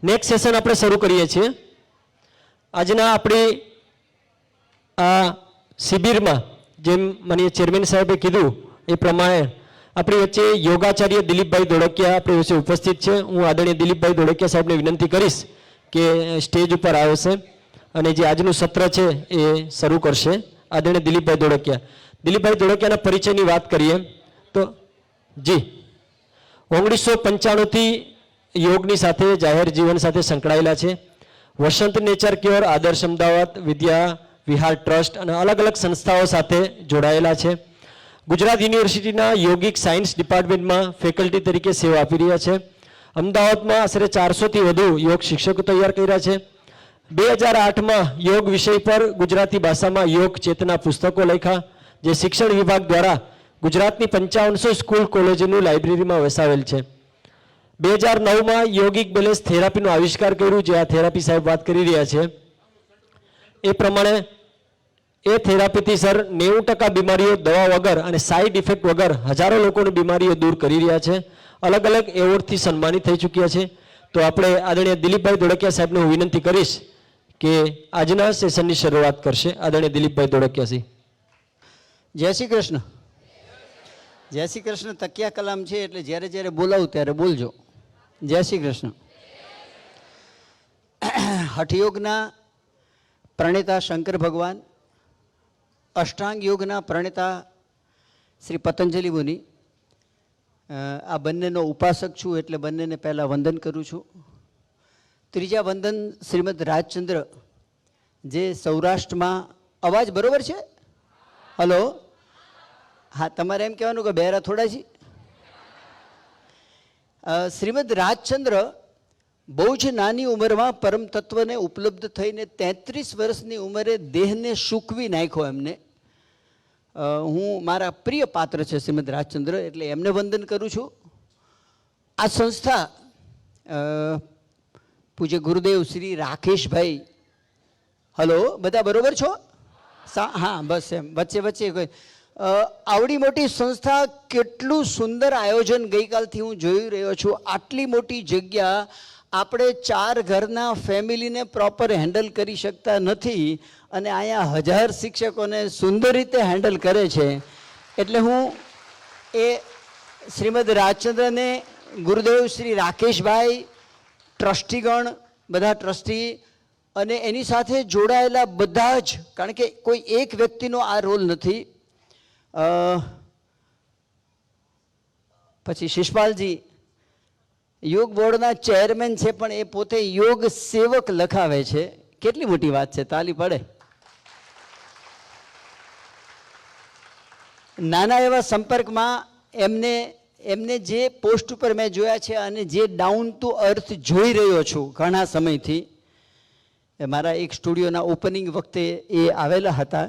Next session આપણે શરૂ કરીએ છીએ. આજના આપણી આ શિબિરમાં જેમ માનીય ચેરમેન સાહેબે કીધું એ પ્રમાણે આપણી વચ્ચે યોગાચાર્ય દિલીપભાઈ ધોળકિયા આપણી વચ્ચે ઉપસ્થિત છે. હું આદરણીય દિલીપભાઈ ધોળકિયા સાહેબને વિનંતી કરીશ કે સ્ટેજ ઉપર આવશે અને જે આજનું સત્ર છે એ શરૂ કરશે. આદરણીય દિલીપભાઈ ધોળકિયાના પરિચયની વાત કરીએ તો જી 1995થી યોગની સાથે જાહેર જીવન સાથે સંકળાયેલા છે. વસંત નેચર ક્યોર, આદર્શ અમદાવાદ, વિદ્યા વિહાર ટ્રસ્ટ અને અલગ અલગ સંસ્થાઓ સાથે જોડાયેલા છે. ગુજરાત યુનિવર્સિટીના યોગિક સાયન્સ ડિપાર્ટમેન્ટમાં ફેકલ્ટી તરીકે સેવા આપી રહ્યા છે. અમદાવાદમાં આશરે 400થી વધુ યોગ શિક્ષકો તૈયાર કર્યા છે. 2008માં યોગ વિષય પર ગુજરાતી ભાષામાં યોગ ચેતના પુસ્તકો લખ્યા, જે શિક્ષણ વિભાગ દ્વારા ગુજરાતની 5500 સ્કૂલ કોલેજોની લાઇબ્રેરીમાં વસાવેલ છે. 2009માં યોગિક બેલેન્સ થેરાપીનો આવિષ્કાર કર્યું, જે આ થેરાપી સાહેબ વાત કરી રહ્યા છે. એ પ્રમાણે એ થેરાપીથી સર 90% બીમારીઓ દવા વગર અને સાઇડ ઇફેક્ટ વગર હજારો લોકોની બીમારીઓ દૂર કરી રહ્યા છે. અલગ અલગ એવોર્ડથી સન્માનિત થઈ ચૂક્યા છે. તો આપણે આદરણીય દિલીપભાઈ ધોળકિયા સાહેબને હું વિનંતી કરીશ કે આજના સેશનની શરૂઆત કરશે. આદરણીય દિલીપભાઈ ધોળકિયાજી. જય શ્રી કૃષ્ણ. જય શ્રી કૃષ્ણ તકિયા કલામ છે, એટલે જ્યારે જ્યારે બોલાવું ત્યારે બોલજો. જય શ્રી કૃષ્ણ. હઠયોગના પ્રણેતા શંકર ભગવાન, અષ્ટાંગ યોગના પ્રણેતા શ્રી પતંજલિ મુનિ, આ બંનેનો ઉપાસક છું, એટલે બંનેને પહેલાં વંદન કરું છું. ત્રીજા વંદન શ્રીમદ રાજચંદ્ર, જે સૌરાષ્ટ્રમાં અવાજ બરોબર છે? હલો, હા, તમારે એમ કહેવાનું કે બેરા થોડા છે. શ્રીમદ રાજચંદ્ર બહુ જ નાની ઉંમરમાં પરમ તત્વને ઉપલબ્ધ થઈને 33 વર્ષની ઉંમરે દેહને સૂકવી નાખ્યો એમને. હું મારા પ્રિય પાત્ર છે શ્રીમદ રાજચંદ્ર, એટલે એમને વંદન કરું છું. આ સંસ્થા પૂજ્ય ગુરુદેવ શ્રી રાકેશભાઈ, હલો, બધા બરોબર છો? હા, બસ એમ વચ્ચે વચ્ચે કોઈ આવડી મોટી સંસ્થા, કેટલું સુંદર આયોજન ગઈકાલથી હું જોઈ રહ્યો છું. આટલી મોટી જગ્યા આપણે 4 ઘરના ફેમિલીને પ્રોપર હેન્ડલ કરી શકતા નથી, અને અહીંયા 1000 શિક્ષકોને સુંદર રીતે હેન્ડલ કરે છે. એટલે હું એ શ્રીમદ રાજચંદ્રને, ગુરુદેવ શ્રી રાકેશભાઈ, ટ્રસ્ટીગણ, બધા ટ્રસ્ટી અને એની સાથે જોડાયેલા બધા જ, કારણ કે કોઈ એક વ્યક્તિનો આ રોલ નથી. પછી શિષપાલજી યોગ બોર્ડના ચેરમેન છે, પણ એ પોતે યોગ સેવક લખાવે છે. કેટલી મોટી વાત છે, તાલી પડે. નાના એવા સંપર્કમાં એમને જે પોસ્ટ ઉપર મેં જોયા છે અને જે ડાઉન ટુ અર્થ જોઈ રહ્યો છું ઘણા સમયથી, મારા એક સ્ટુડિયોના ઓપનિંગ વખતે એ આવેલા હતા,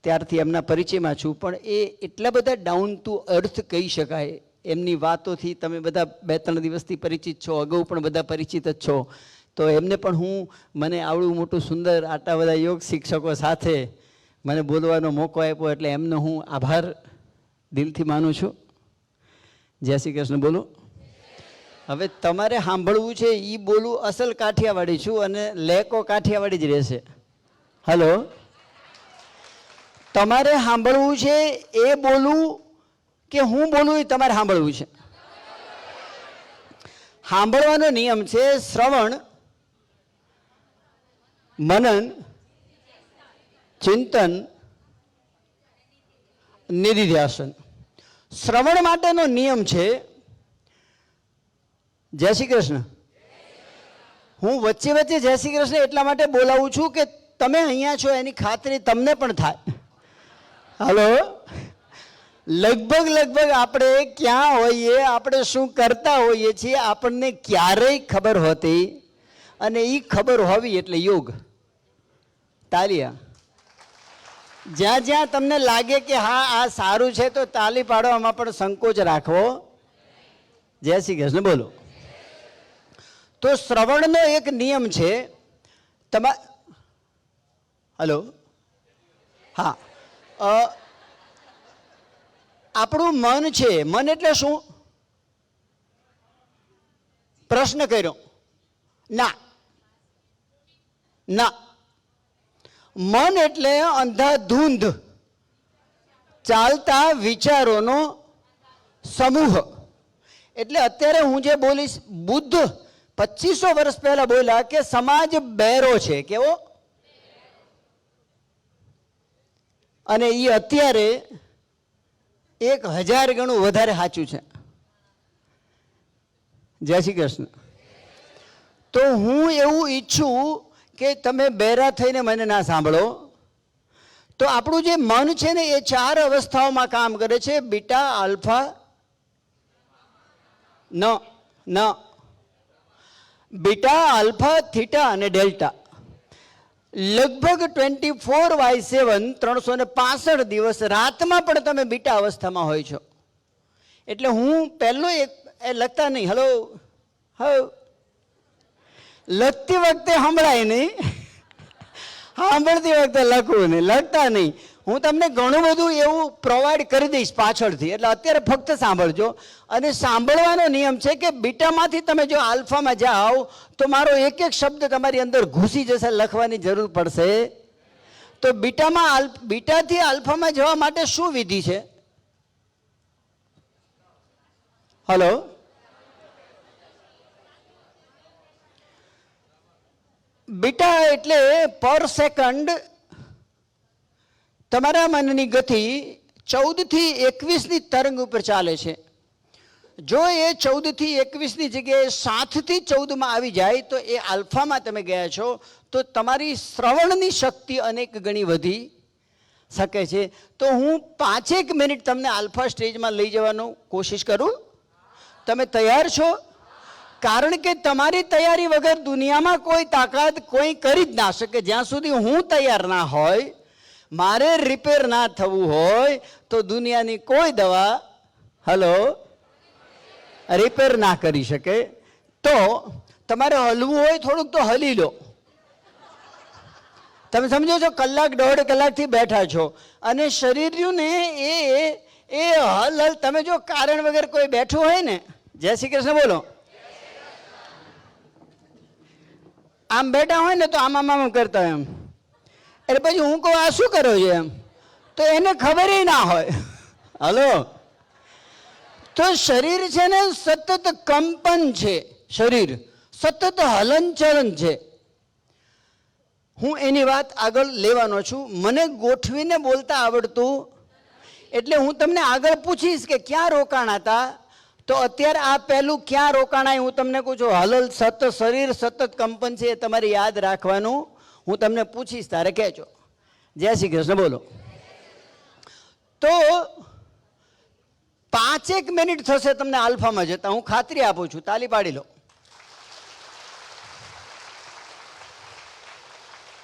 ત્યારથી એમના પરિચયમાં છું. પણ એ એટલા બધા ડાઉન ટુ અર્થ કહી શકાય. એમની વાતોથી તમે બધા 2-3 દિવસથી પરિચિત છો, અગાઉ પણ બધા પરિચિત જ છો. તો એમને પણ મને આવડું મોટું સુંદર આટલા બધા યોગ શિક્ષકો સાથે મને બોલવાનો મોકો આપ્યો, એટલે એમનો હું આભાર દિલથી માનું છું. જય શ્રી કૃષ્ણ. બોલો. હવે તમારે સાંભળવું છે એ બોલું. અસલ કાઠિયાવાડી છું અને લેકો કાઠિયાવાડી જ રહેશે. હલો, તમારે સાંભળવું છે એ બોલું કે હું બોલું એ તમારે સાંભળવું છે? સાંભળવાનો નિયમ છે શ્રવણ, મનન, ચિંતન, નિધિધ્યાસન. શ્રવણ માટેનો નિયમ છે. જય શ્રી કૃષ્ણ. હું વચ્ચે વચ્ચે જય શ્રી કૃષ્ણ એટલા માટે બોલાવું છું કે તમે અહીંયા છો એની ખાતરી તમને પણ થાય. હલો, લગભગ આપણે ક્યાં હોઈએ, આપણે શું કરતા હોઈએ છીએ, આપણને ક્યારેય ખબર હોતી, અને એ ખબર હોવી એટલે યોગ. તાલિયા. જ્યાં જ્યાં તમને લાગે કે હા આ સારું છે તો તાલી પાડવામાં પણ સંકોચ રાખવો. જય શ્રી કૃષ્ણ. બોલો. તો શ્રવણનો એક નિયમ છે. હલો, હા, આપણું મન છે. મન એટલે શું? પ્રશ્ન કર્યો. ના ના, મન એટલે અંધાધૂંધ ચાલતા વિચારોનો સમૂહ. એટલે અત્યારે હું જે બોલીશ, બુદ્ધ 2500 વર્ષ પહેલા બોલ્યા કે સમાજ બહેરો છે. કેવો? અને એ અત્યારે 1000 ગણું વધારે સાચું છે. જય શ્રી કૃષ્ણ. તો હું એવું ઈચ્છું કે તમે બહેરા થઈને મને ના સાંભળો. તો આપણું જે મન છે ને એ 4 અવસ્થાઓમાં કામ કરે છે: બીટા, આલ્ફા, ન બીટા, આલ્ફા, થીટા અને ડેલ્ટા. લગભગ 24/7 365 દિવસ રાતમાં પણ તમે બીટા અવસ્થામાં હોય છો. એટલે હું પહેલો એક લખતા નહીં, હલો લખતી વખતે સંભળાય નહીં, સાંભળતી વખતે લખવું નહીં, લખતા નહીં. હું તમને ઘણું બધું એવું પ્રોવાઈડ કરી દઈશ પાછળથી, એટલે અત્યારે ફક્ત સાંભળજો. અને સાંભળવાનો નિયમ છે કે બીટામાંથી તમે જો આલ્ફામાં જાઓ તો મારો એક એક શબ્દ તમારી અંદર ઘૂસી જશે, લખવાની જરૂર પડશે. તો બીટાથી આલ્ફામાં જવા માટે શું વિધિ છે? હલો, બીટા એટલે પર સેકન્ડ તમારા મનની ગતિ 14 થી 21ની તરંગ ઉપર ચાલે છે. જો એ 14 થી 21ની જગ્યાએ 7 થી 14માં આવી જાય તો એ આલ્ફામાં તમે ગયા છો. તો તમારી શ્રવણની શક્તિ અનેક ગણી વધી શકે છે. તો હું 5 મિનિટ તમને આલ્ફા સ્ટેજમાં લઈ જવાનો કોશિશ કરું. તમે તૈયાર છો? કારણ કે તમારી તૈયારી વગર દુનિયામાં કોઈ તાકાત કોઈ કરી જ ના શકે. જ્યાં સુધી હું તૈયાર ના હોય, મારે રિપેર ના થવું હોય, તો દુનિયાની કોઈ દવા રિપેર ના કરી શકે. તો તમારે હલવું હોય થોડુંક તો હલી લો. તમે સમજો છો, કલાક 1.5 કલાકથી બેઠા છો અને શરીરને એ હલ તમે જો કારણ વગર કોઈ બેઠું હોય ને, જય શ્રી કૃષ્ણ બોલો, આમ બેઠા હોય ને તો આમ કરતા હોય એમ, એટલે પછી હું કહું આ શું કરો છો એમ, તો એને ખબર ના હોય. હલો, તો શરીર છે ને સતત કંપન છે, શરીર સતત હલનચલન છે. હું એની વાત આગળ લેવાનો છું. મને ગોઠવીને બોલતા આવડતું, એટલે હું તમને આગળ પૂછીશ કે ક્યાં રોકાણા હતા. તો અત્યારે આ પહેલું ક્યાં રોકાણા હું તમને કહું છું. સતત શરીર સતત કંપન છે, એ તમારે યાદ રાખવાનું. હું તમને પૂછીશ તારે કહેજો. જય શ્રી કૃષ્ણ બોલો. તો 5 મિનિટ થશે તમને આલ્ફામાં જતા, હું ખાતરી આપું છું. તાલી પાડી લો.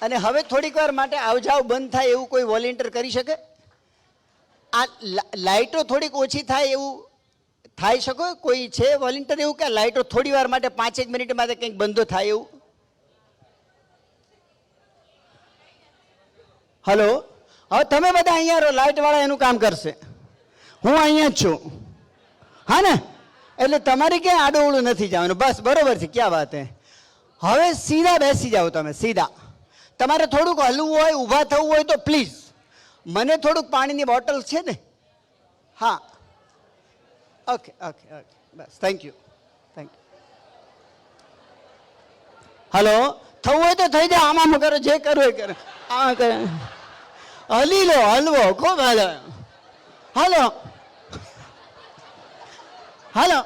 અને હવે થોડીક વાર માટે આવજાવ બંધ થાય એવું કોઈ વોલેન્ટિયર કરી શકે? આ લાઇટો થોડીક ઓછી થાય એવું થાય શકો? કોઈ છે વોલેન્ટિયર એવું કે લાઇટો થોડી વાર માટે 5 મિનિટ માટે કંઈક બંધો થાય એવું? હલો, હવે તમે બધા અહીંયા રહો, લાઇટ વાળા એનું કામ કરશે, હું અહીંયા જ છું. હા ને, એટલે તમારે ક્યાંય આડોવડું નથી જવાનું. બસ બરોબર છે, ક્યાં વાત હે. હવે સીધા બેસી જાઓ. તમે સીધા, તમારે થોડુંક હલવું હોય, ઊભા થવું હોય તો પ્લીઝ. મને થોડુંક પાણીની બોટલ છે ને? હા, okay okay okay, bus thank you. Hello, થવું હોય તો થઈ જાય, આમ કરો, જે કરવું એ કરો. આ કરે, હલી લો, હલવો ખૂબ હલો. હલો હલો,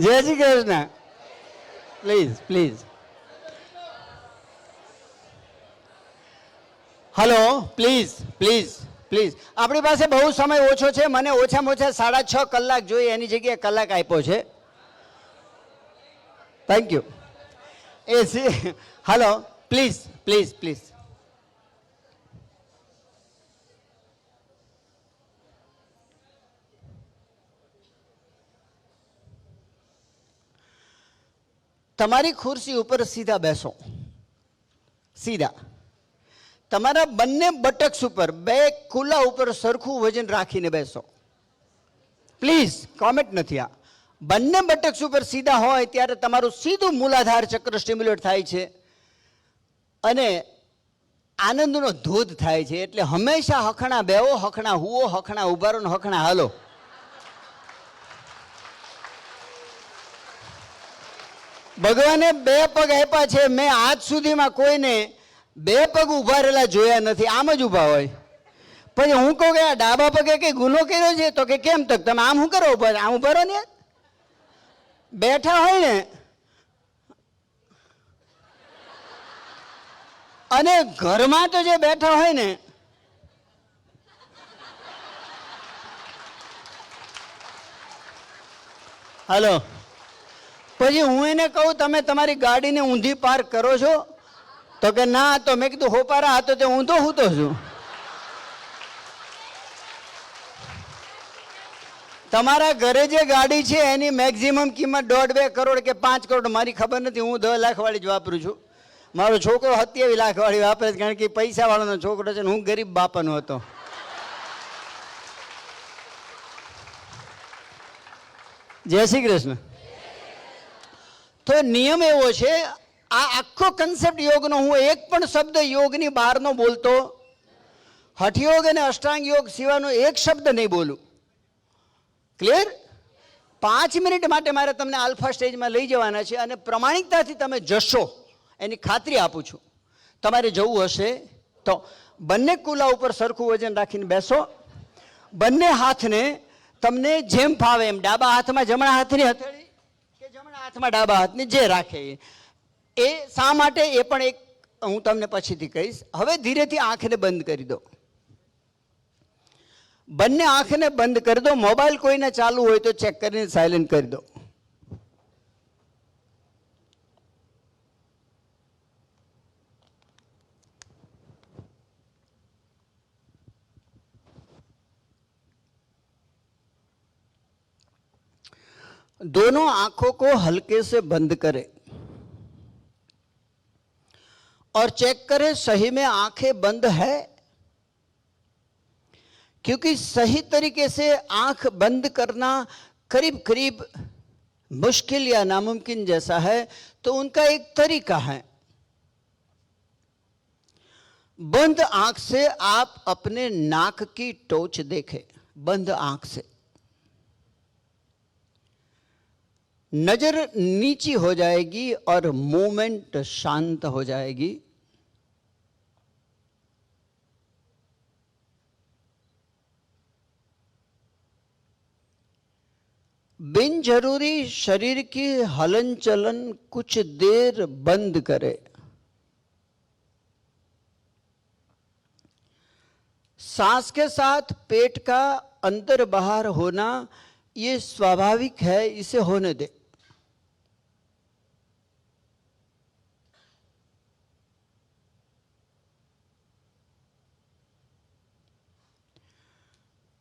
જય Shri Krishna. Please please. Hello, please please please. આપણી પાસે બહુ સમય ઓછો છે. મને ઓછામાં ઓછા 6.5 કલાક જોઈએ, એની જગ્યાએ કલાક આપ્યો છે. Thank you. Hello, please please please. તમારી ખુરશી ઉપર સીધા બેસો, સીધા. તમારા બંને બટક્સ ઉપર, બે કુલા ઉપર સરખું વજન રાખીને બેસો. પ્લીઝ, કોમેન્ટ નથી આ. બંને બટક્સ ઉપર સીધા હોય ત્યારે તમારું સીધું મૂલાધાર ચક્ર સ્ટિમ્યુલેટ થાય છે અને આનંદનો ધોધ થાય છે. એટલે હંમેશા હખણા બેહો, હખણા હુઓ, હખણા ઉભા રહો ને હખણા હાલો. ભગવાને બે પગ આપ્યા છે. મેં આજ સુધીમાં કોઈને બે પગ ઉભા રહેલા જોયા નથી, આમ જ ઉભા હોય. પછી હું કહું કે આ ડાબા પગે કઈ ગુનો કર્યો છે? તો કે કેમ? તક તમે આમ શું કરો ઉભા? આમ ઉભા રહો ને. બેઠા હોય ને અને ઘરમાં તો જે બેઠા હોય ને, હાલો, પછી હું એને કહું તમે તમારી ગાડીને ઊંધી પાર્ક કરો છો? તો કે ના. તો મેં કીધું હોપારા હતો તે ઊંધો હૂતો છું. તમારા ઘરે જે ગાડી છે એની મેક્સિમમ કિંમત 1.5-2 કરોડ કે 5 કરોડ, મારી ખબર નથી. હું 10 લાખ વાળી જ વાપરું છું. મારો છોકરો 27 લાખ વાળી વાપરે છે, કારણ કે પૈસા વાળાનો છોકરો છે ને હું ગરીબ બાપાનો હતો. જય શ્રી કૃષ્ણ. તો નિયમ એવો છે, આ આખો કન્સેપ્ટ યોગનો, હું એક પણ શબ્દ યોગની બહારનો બોલતો, હઠયોગ અને અષ્ટાંગ યોગ સિવાયનો એક શબ્દ નહીં બોલું. ક્લિયર? 5 મિનિટ માટે મારે તમને આલ્ફા સ્ટેજમાં લઈ જવાના છે અને પ્રમાણિકતાથી તમે જશો એની ખાતરી આપું છું. તમારે જવું હશે તો બંને કુલા ઉપર સરખું વજન રાખીને બેસો. બંને હાથને તમને જેમ ફાવે એમ, ડાબા હાથમાં જમણા હાથની હથેળી કે જમણા હાથમાં ડાબા હાથની, જે રાખે એ. શા માટે એ પણ એક હું તમને પછીથી કહીશ. હવે ધીરેથી આંખને બંધ કરી દો. બંને આંખને બંધ કરી દો. મોબાઈલ કોઈને ચાલુ હોય તો ચેક કરીને સાયલેન્ટ કરી દો. दोनों आंखों को हल्के से बंद करें और चेक करें सही में आंखें बंद है. क्योंकि सही तरीके से आंख बंद करना करीब करीब मुश्किल या नामुमकिन जैसा है, तो उनका एक तरीका है. बंद आंख से आप अपने नाक की टोच देखें. बंद आंख से नजर नीची हो जाएगी और मूवमेंट शांत हो जाएगी. बिन जरूरी शरीर की हलन चलन कुछ देर बंद करें. सांस के साथ पेट का अंदर बाहर होना ये स्वाभाविक है, इसे होने दे.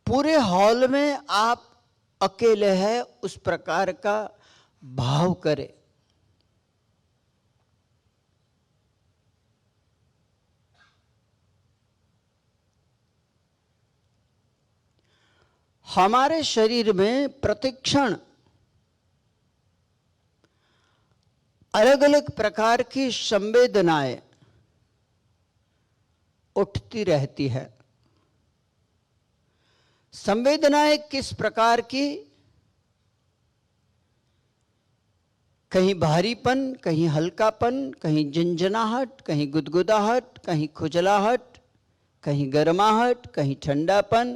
पूरे हॉल में आप अकेले हैं, उस प्रकार का भाव करें. हमारे शरीर में प्रतिक्षण अलग अलग प्रकार की संवेदनाएं उठती रहती है. संवेदनाएं किस प्रकार की? कहीं भारीपन, कहीं हल्कापन, कहीं झंझनाहट, कहीं गुदगुदाहट, कहीं खुजलाहट, कहीं गर्माहट, कहीं ठंडापन.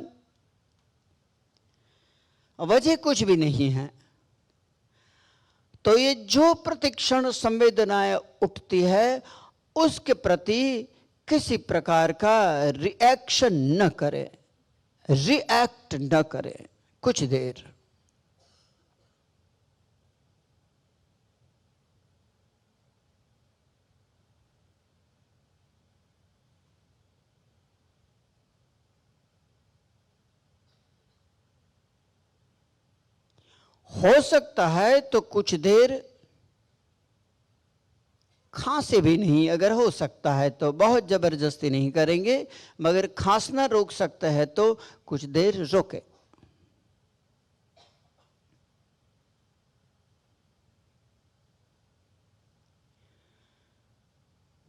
वजह कुछ भी नहीं है. तो ये जो प्रतिक्षण संवेदनाएं उठती है उसके प्रति किसी प्रकार का रिएक्शन न करें, रिएक्ट न करें. कुछ देर हो सकता है तो कुछ देर खांसे भी नहीं, अगर हो सकता है तो, बहुत जबरदस्ती नहीं करेंगे, मगर खांसना रोक सकता है तो कुछ देर रोके।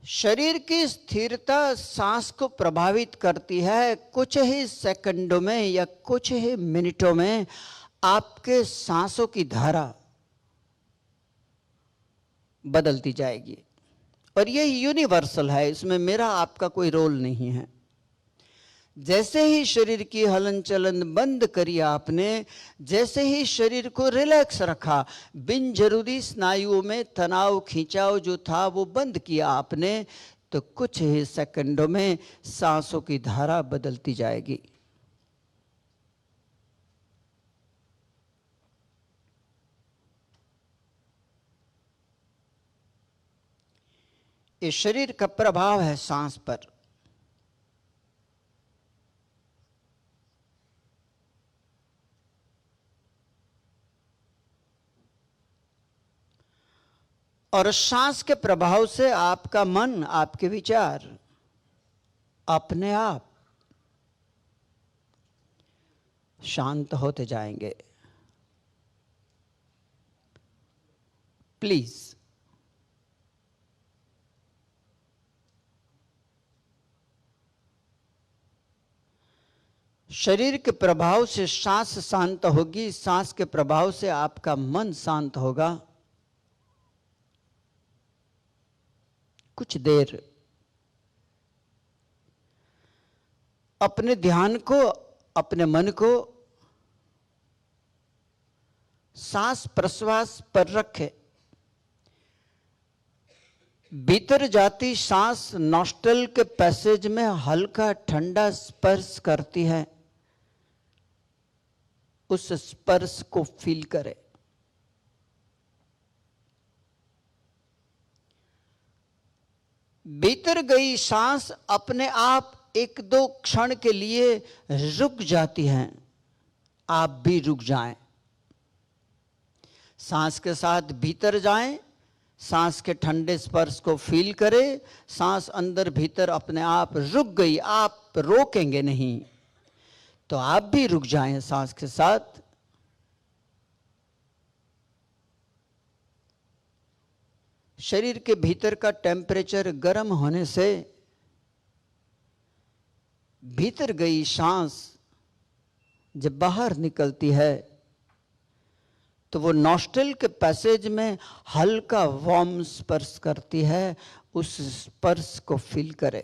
शरीर की स्थिरता सांस को प्रभावित करती है। कुछ ही सेकंडों में या कुछ ही मिनटों में आपके सांसों की धारा बदलती जाएगी, और ये यूनिवर्सल है, इसमें मेरा आपका कोई रोल नहीं है। जैसे ही शरीर की हलन चलन बंद करी आपने, जैसे ही शरीर को रिलैक्स रखा, बिन जरूरी स्नायुओं में तनाव खिंचाव जो था वो बंद किया आपने, तो कुछ ही सेकंडों में सांसों की धारा बदलती जाएगी। ये शरीर का प्रभाव है सांस पर। और सांस के प्रभाव से आपका मन, आपके विचार अपने आप शांत होते जाएंगे। प्लीज शरीर के प्रभाव से सांस शांत होगी, सांस के प्रभाव से आपका मन शांत होगा। कुछ देर अपने ध्यान को, अपने मन को सांस प्रश्वास पर रखें। भीतर जाती सांस नॉस्ट्रल के पैसेज में हल्का ठंडा स्पर्श करती है, उस स्पर्श को फील करें। भीतर गई सांस अपने आप एक दो क्षण के लिए रुक जाती हैं, आप भी रुक जाएं। सांस के साथ भीतर जाएं, सांस के ठंडे स्पर्श को फील करें। सांस अंदर भीतर अपने आप रुक गई, आप रोकेंगे नहीं, तो आप भी रुक जाएं सांस के साथ। शरीर के भीतर का टेम्परेचर गर्म होने से भीतर गई सांस जब बाहर निकलती है तो वो नॉस्ट्रल के पैसेज में हल्का वार्म स्पर्श करती है, उस स्पर्श को फील करें।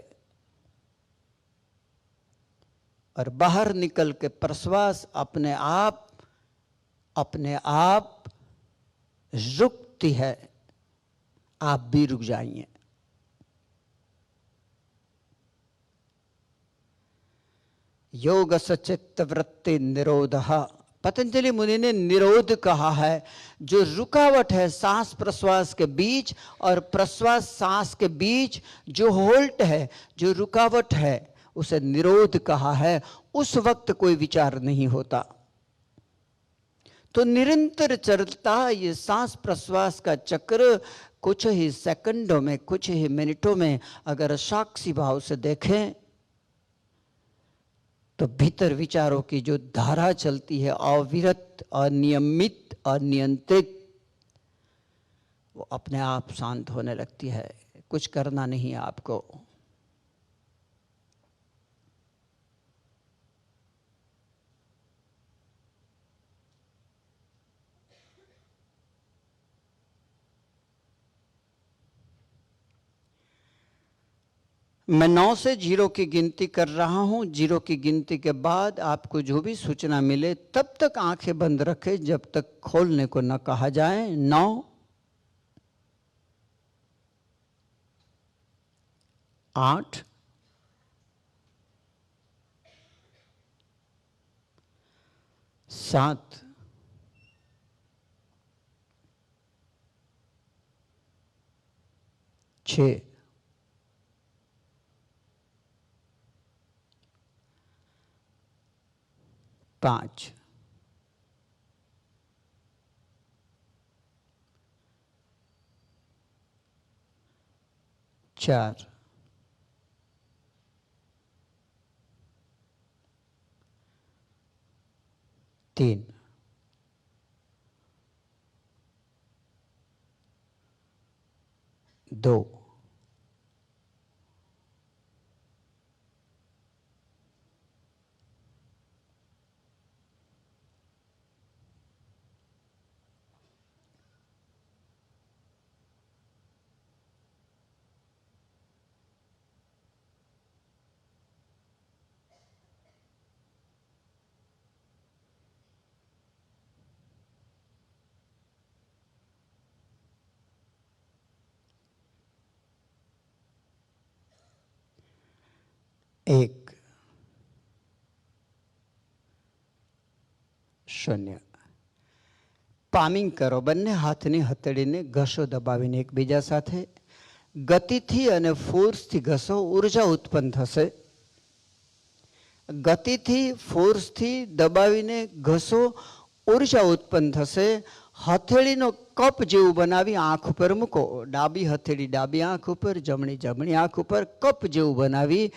और बाहर निकल के प्रश्वास अपने आप रुकती है, आप भी रुक जाइए। योग सचित्त वृत्ति निरोधः, पतंजलि मुनि ने निरोध कहा है। जो रुकावट है सांस प्रश्वास के बीच और प्रश्वास सांस के बीच, जो होल्ट है, जो रुकावट है, उसे निरोध कहा है। उस वक्त कोई विचार नहीं होता। तो निरंतर चलता ये सांस प्रश्वास का चक्र कुछ ही सेकंडों में, कुछ ही मिनटों में अगर साक्षी भाव से देखें तो भीतर विचारों की जो धारा चलती है, अविरत, अनियमित, अनियंत्रित, वो अपने आप शांत होने लगती है। कुछ करना नहीं है आपको। मैं 9 से 0 की गिनती कर रहा हूं। 0 की गिनती के बाद आपको जो भी सूचना मिले तब तक आंखें बंद रखें जब तक खोलने को न कहा जाए। 9, 8, 7, 6, 5, 4, 4 3 2 1 0 પામિંગ કરો. બંને હાથની હથેળીને ઘસો દબાવીને એકબીજા સાથે ગતિથી અને ફોર્સથી ઘસો. ઉર્જા ઉત્પન્ન થશે. ગતિથી ફોર્સથી દબાવીને ઘસો, ઉર્જા ઉત્પન્ન થશે. હથેળીનો કપ જેવું બનાવી આંખ ઉપર મૂકો. ડાબી હથેળી ડાબી આંખ ઉપર, જમણી આંખ ઉપર. કપ જેવું બનાવી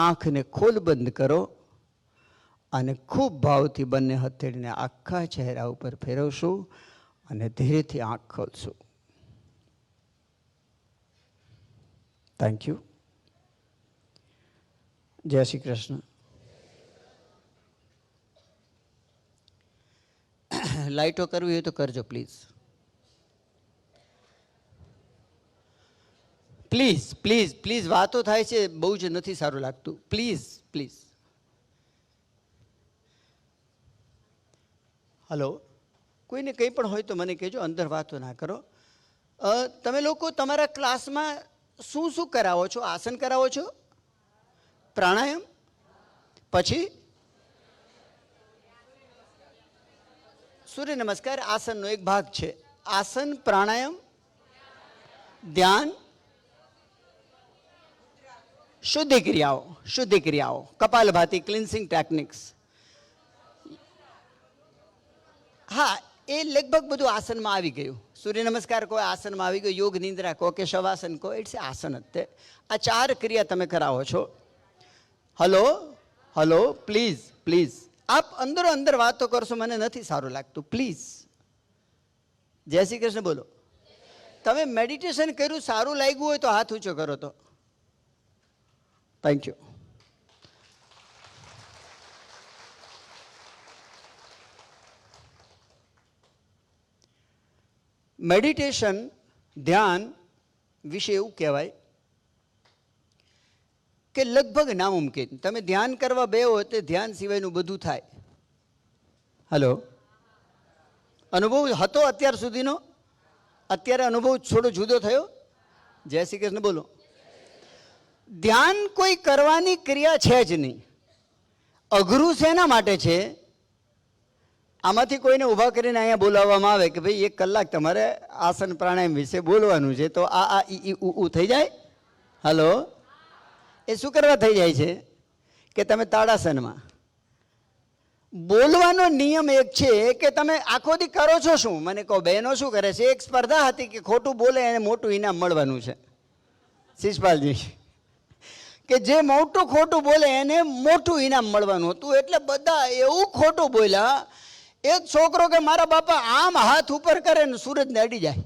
આંખને ખોલ બંધ કરો અને ખૂબ ભાવથી બંને હથેળીને આખા ચહેરા ઉપર ફેરવશું અને ધીરેથી આંખ ખોલશું. Thank you. જય શ્રી કૃષ્ણ. લાઇટો કરવી હોય તો કરજો પ્લીઝ. Please please please. વાતો થાય છે, બહુ જ નથી સારું લાગતું. Please please. હલો, કોઈને કંઈ પણ હોય તો મને કહેજો, અંદર વાતો ના કરો. તમે લોકો તમારા ક્લાસમાં શું શું કરાવો છો? આસન કરાવો છો? પ્રાણાયામ? પછી સૂર્ય નમસ્કાર આસનનો એક ભાગ છે. આસન, પ્રાણાયામ, ધ્યાન, શુદ્ધિ ક્રિયાઓ, કપાલભાતી, ક્લિન્સિંગ ટેકનિક્સ. હા, એ લગભગ બધું આસનમાં આવી ગયું. સૂર્ય નમસ્કાર કોઈ આસનમાં આવી ગયું, યોગ નિંદ્રા કહો કે શવાસન કહો, ઇટ્સ આસન જ તે. આ 4 ક્રિયા તમે કરાવો છો. Hello hello, please please. આપ અંદરો અંદર વાતો કરશો, મને નથી સારું લાગતું. પ્લીઝ. જય શ્રી કૃષ્ણ બોલો. તમે મેડિટેશન કર્યું, સારું લાગ્યું હોય તો હાથ ઊંચો કરો તો. Thank you. મેડિટેશન, ધ્યાન વિશે એવું કહેવાય કે લગભગ નામુમકિન. તમે ધ્યાન કરવા બેહો તે ધ્યાન સિવાયનું બધું થાય. હલો, અનુભવ હતો અત્યાર સુધીનો? અત્યારે અનુભવ થોડો જુદો થયો? જય શ્રી કૃષ્ણ બોલો. ધ્યાન કોઈ કરવાની ક્રિયા છે જ નહીં. અઘરું શેના માટે છે? આમાંથી કોઈને ઊભા કરીને અહીંયા બોલાવવામાં આવે કે ભાઈ 1 કલાક તમારે આસન પ્રાણાયામ વિશે બોલવાનું છે, તો આ ઈ ઉ થઈ જાય. હલો, એ શું કરવા થઈ જાય છે કે તમે તાડાસનમાં બોલવાનો નિયમ એક છે કે તમે આખો દી કરો છો શું? મને કહો, બહેનો શું કરે છે? એક સ્પર્ધા હતી કે ખોટું બોલે એને મોટું ઇનામ મળવાનું છે. શિષપાલજી, કે જે મોટું ખોટું બોલે એને મોટું ઇનામ મળવાનું હતું. એટલે બધા એવું ખોટું બોલ્યા. એક છોકરો કે મારા બાપા આમ હાથ ઉપર કરે ને સૂરજને અડી જાય.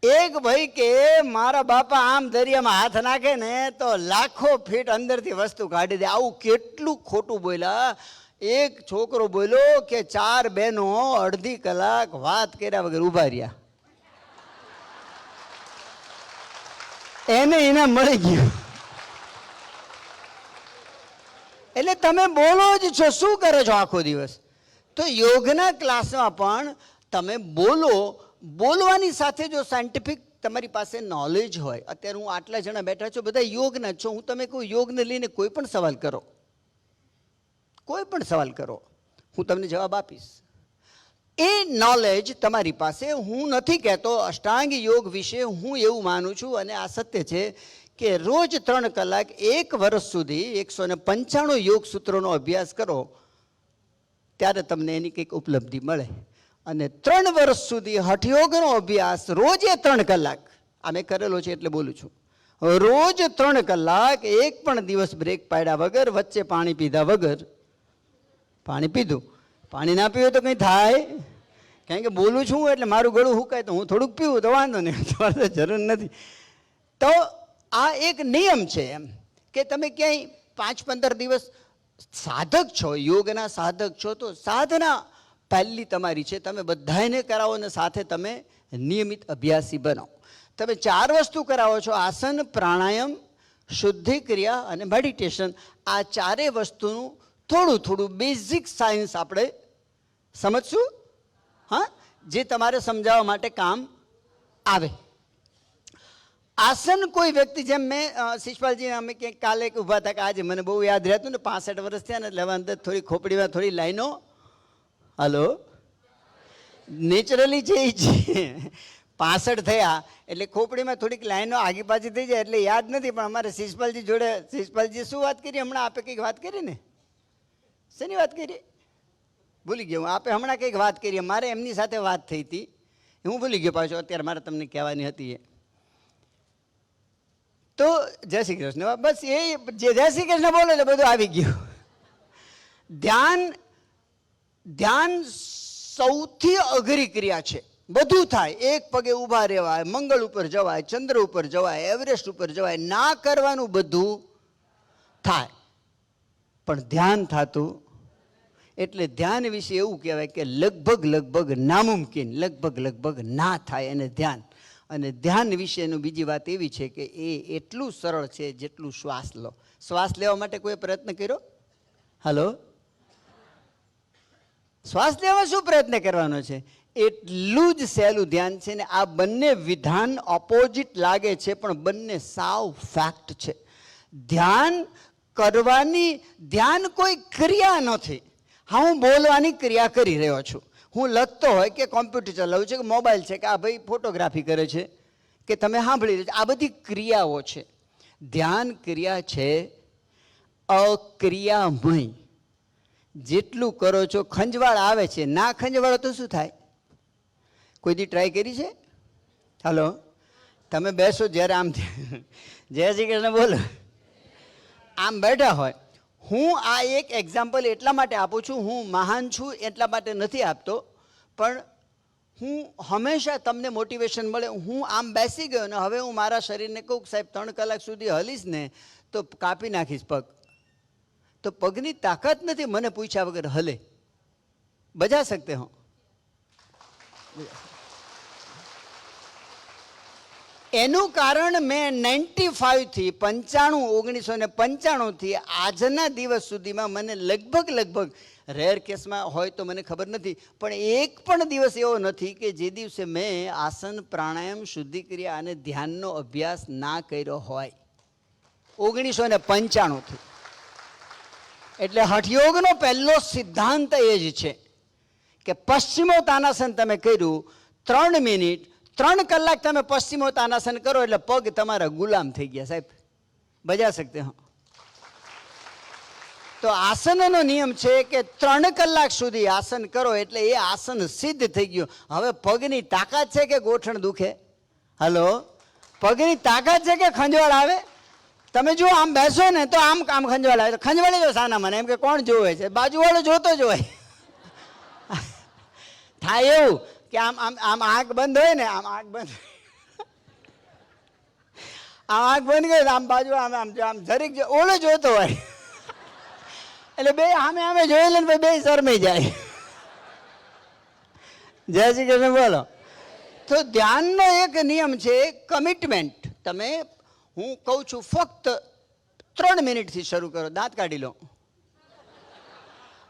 એક ભાઈ કે મારા બાપા આમ દરિયામાં હાથ નાખે ને તો લાખો ફીટ અંદરથી વસ્તુ કાઢી દે. આવું કેટલું ખોટું બોલ્યા. એક છોકરો બોલ્યો કે 4 બહેનો અડધી કલાક વાત કર્યા વગર ઊભા રહ્યા. એને ઇનામ મળી ગયું. એટલે તમે બોલો જ છો, શું કરો છો આખો દિવસ? તો યોગના ક્લાસમાં પણ તમે બોલો. બોલવાની સાથે જો સાયન્ટિફિક તમારી પાસે નોલેજ હોય. અત્યારે હું આટલા જણા બેઠા છો, બધા યોગના છો. હું તમે કહું યોગને લઈને કોઈ પણ સવાલ કરો, કોઈ પણ સવાલ કરો, હું તમને જવાબ આપીશ. એ નોલેજ તમારી પાસે. હું નથી કહેતો અષ્ટાંગ યોગ વિશે, હું એવું માનું છું અને આ સત્ય છે કે રોજ 3 કલાક 1 વર્ષ સુધી 195 યોગ સૂત્રોનો અભ્યાસ કરો, ત્યારે તમને એની કંઈક ઉપલબ્ધિ મળે. અને 3 વર્ષ સુધી હઠયોગનો અભ્યાસ રોજે 3 કલાક. આ મેં કરેલો છે એટલે બોલું છું. રોજ 3 કલાક એક પણ દિવસ બ્રેક પાડ્યા વગર, વચ્ચે પાણી પીધા વગર, પાણી પીધું, પાણી ના પીવું તો કંઈ થાય? કારણ કે બોલું છું એટલે મારું ગળું હુકાય તો હું થોડુંક પીવું તો વાંધો નહીં, તમારે તો જરૂર નથી. તો આ એક નિયમ છે એમ કે તમે ક્યાંય 5-15 દિવસ સાધક છો, યોગના સાધક છો, તો સાધના પહેલી તમારી છે. તમે બધાને કરાવો અને સાથે તમે નિયમિત અભ્યાસી બનો. તમે 4 વસ્તુ કરાવો છો: આસન, પ્રાણાયામ, શુદ્ધિ ક્રિયા અને મેડિટેશન. આ 4 વસ્તુનું થોડું થોડું બેઝિક સાયન્સ આપણે સમજશું, હા, જે તમારે સમજાવવા માટે કામ આવે. આસન કોઈ વ્યક્તિ, જેમ મેં શિષપાલજી અમે ક્યાંક કાલે ઊભા હતા કે આજે મને બહુ યાદ રહેતું ને, 65 વર્ષ થયા ને એટલે હવે અંદર થોડી ખોપડીમાં થોડી લાઈનો, હલો, નેચરલી છે એ છે, 65 થયા એટલે ખોપડીમાં થોડીક લાઈનો આગી પાછી થઈ જાય એટલે યાદ નથી. પણ અમારે શિષપાલજી જોડે, શિષપાલજી શું વાત કરી હમણાં? આપે કંઈક વાત કરી ને, શેની વાત કરી? ભૂલી ગયો હું. આપે હમણાં કંઈક વાત કરી, મારે એમની સાથે વાત થઈ હતી, હું ભૂલી ગયો પાછો. અત્યારે મારે તમને કહેવાની હતી એ. તો જય શ્રી કૃષ્ણ, બસ એ જે જય શ્રી કૃષ્ણ બોલે એટલે બધું આવી ગયું. ધ્યાન સૌથી અઘરી ક્રિયા છે. બધું થાય, એક પગે ઊભા રહેવાય, મંગળ ઉપર જવાય, ચંદ્ર ઉપર જવાય, એવરેસ્ટ ઉપર જવાય, ના કરવાનું બધું થાય, પણ ધ્યાન થતું. એટલે ધ્યાન વિશે એવું કહેવાય કે લગભગ નામુમકિન, લગભગ ના થાય એને ધ્યાન. અને ધ્યાન વિશેનું બીજી વાત એવી છે કે એ એટલું સરળ છે જેટલું શ્વાસ લો. શ્વાસ લેવા માટે કોઈ પ્રયત્ન કર્યો? હલો, શ્વાસ લેવા શું પ્રયત્ન કરવાનો છે? એટલું જ સહેલું ધ્યાન છે. ને આ બંને વિધાન ઓપોઝિટ લાગે છે પણ બંને સાવ ફેક્ટ છે. ધ્યાન કરવાની, ધ્યાન કોઈ ક્રિયા નથી. હા, હું બોલવાની ક્રિયા કરી રહ્યો છું, હું લખતો હોય કે કોમ્પ્યુટર ચલાવું છે કે મોબાઈલ છે કે આ ભાઈ ફોટોગ્રાફી કરે છે કે તમે સાંભળી રહ્યો છો, આ બધી ક્રિયાઓ છે. ધ્યાન ક્રિયા છે અક્રિયામય. જેટલું કરો છો, ખંજવાળ આવે છે, ના ખંજવાળો તો શું થાય? કોઈ દી ટ્રાય કરી છે? હલો, તમે બેસો જ્યારે આમ જય શ્રી કૃષ્ણ બોલો, આમ બેઠા હોય. હું આ એક એક્ઝામ્પલ એટલા માટે આપું છું, હું મહાન છું એટલા માટે નથી આપતો, પણ હું હંમેશા તમને મોટિવેશન મળે. હું આમ બેસી ગયો ને હવે હું મારા શરીરને કહું સાહેબ 3 કલાક સુધી હલીશ ને તો કાપી નાખીશ પગ, તો પગની તાકાત નથી મને પૂછ્યા વગર હલે. બજા શકતે હો. એનું કારણ મેં 1995 થી આજના દિવસ સુધીમાં મને લગભગ રેર કેસમાં હોય તો મને ખબર નથી, પણ એક પણ દિવસ એવો નથી કે જે દિવસે મેં આસન, પ્રાણાયામ, શુદ્ધિક્રિયા અને ધ્યાનનો અભ્યાસ ના કર્યો હોય. 1995 થી. એટલે હઠયોગનો પહેલો સિદ્ધાંત એ જ છે કે પશ્ચિમોત્તાનાસન તમે કર્યું 3 મિનિટ, 3 કલાક તમે પશ્ચિમોત્તાનાસન કરો એટલે પગ તમારા ગુલામ થઈ ગયા સાહેબ. બજા શકતે હો. તો આસનનો નિયમ છે કે 3 કલાક સુધી આસન કરો એટલે એ આસન સિદ્ધ થઈ ગયું. હવે પગની તાકાત છે કે ગોઠણ દુખે? હલો, પગની તાકાત છે કે ખંજવાળ આવે? તમે જો આમ બેસો ને તો આમ ખંજવાળ આવે, ખંજવાળી જો સાના મને, એમ કે કોણ જોવે છે? બાજુવાળો જોતો જ હોય. થાય એવું કે આમ આંખ બંધ હોય ને, આમ આંખ બંધ, આમ આંખ બંધ ગઈ આમ બાજુ આમ જરીક ઓલો જોતો હોય એટલે બે આમે જોઈ લે ને બે શરમાઈ જાય. જય શ્રી કૃષ્ણ બોલો. તો ધ્યાનનો એક નિયમ છે કમિટમેન્ટ. તમે, હું કહું છું ફક્ત 3 મિનિટથી શરૂ કરો. દાંત કાઢી લો.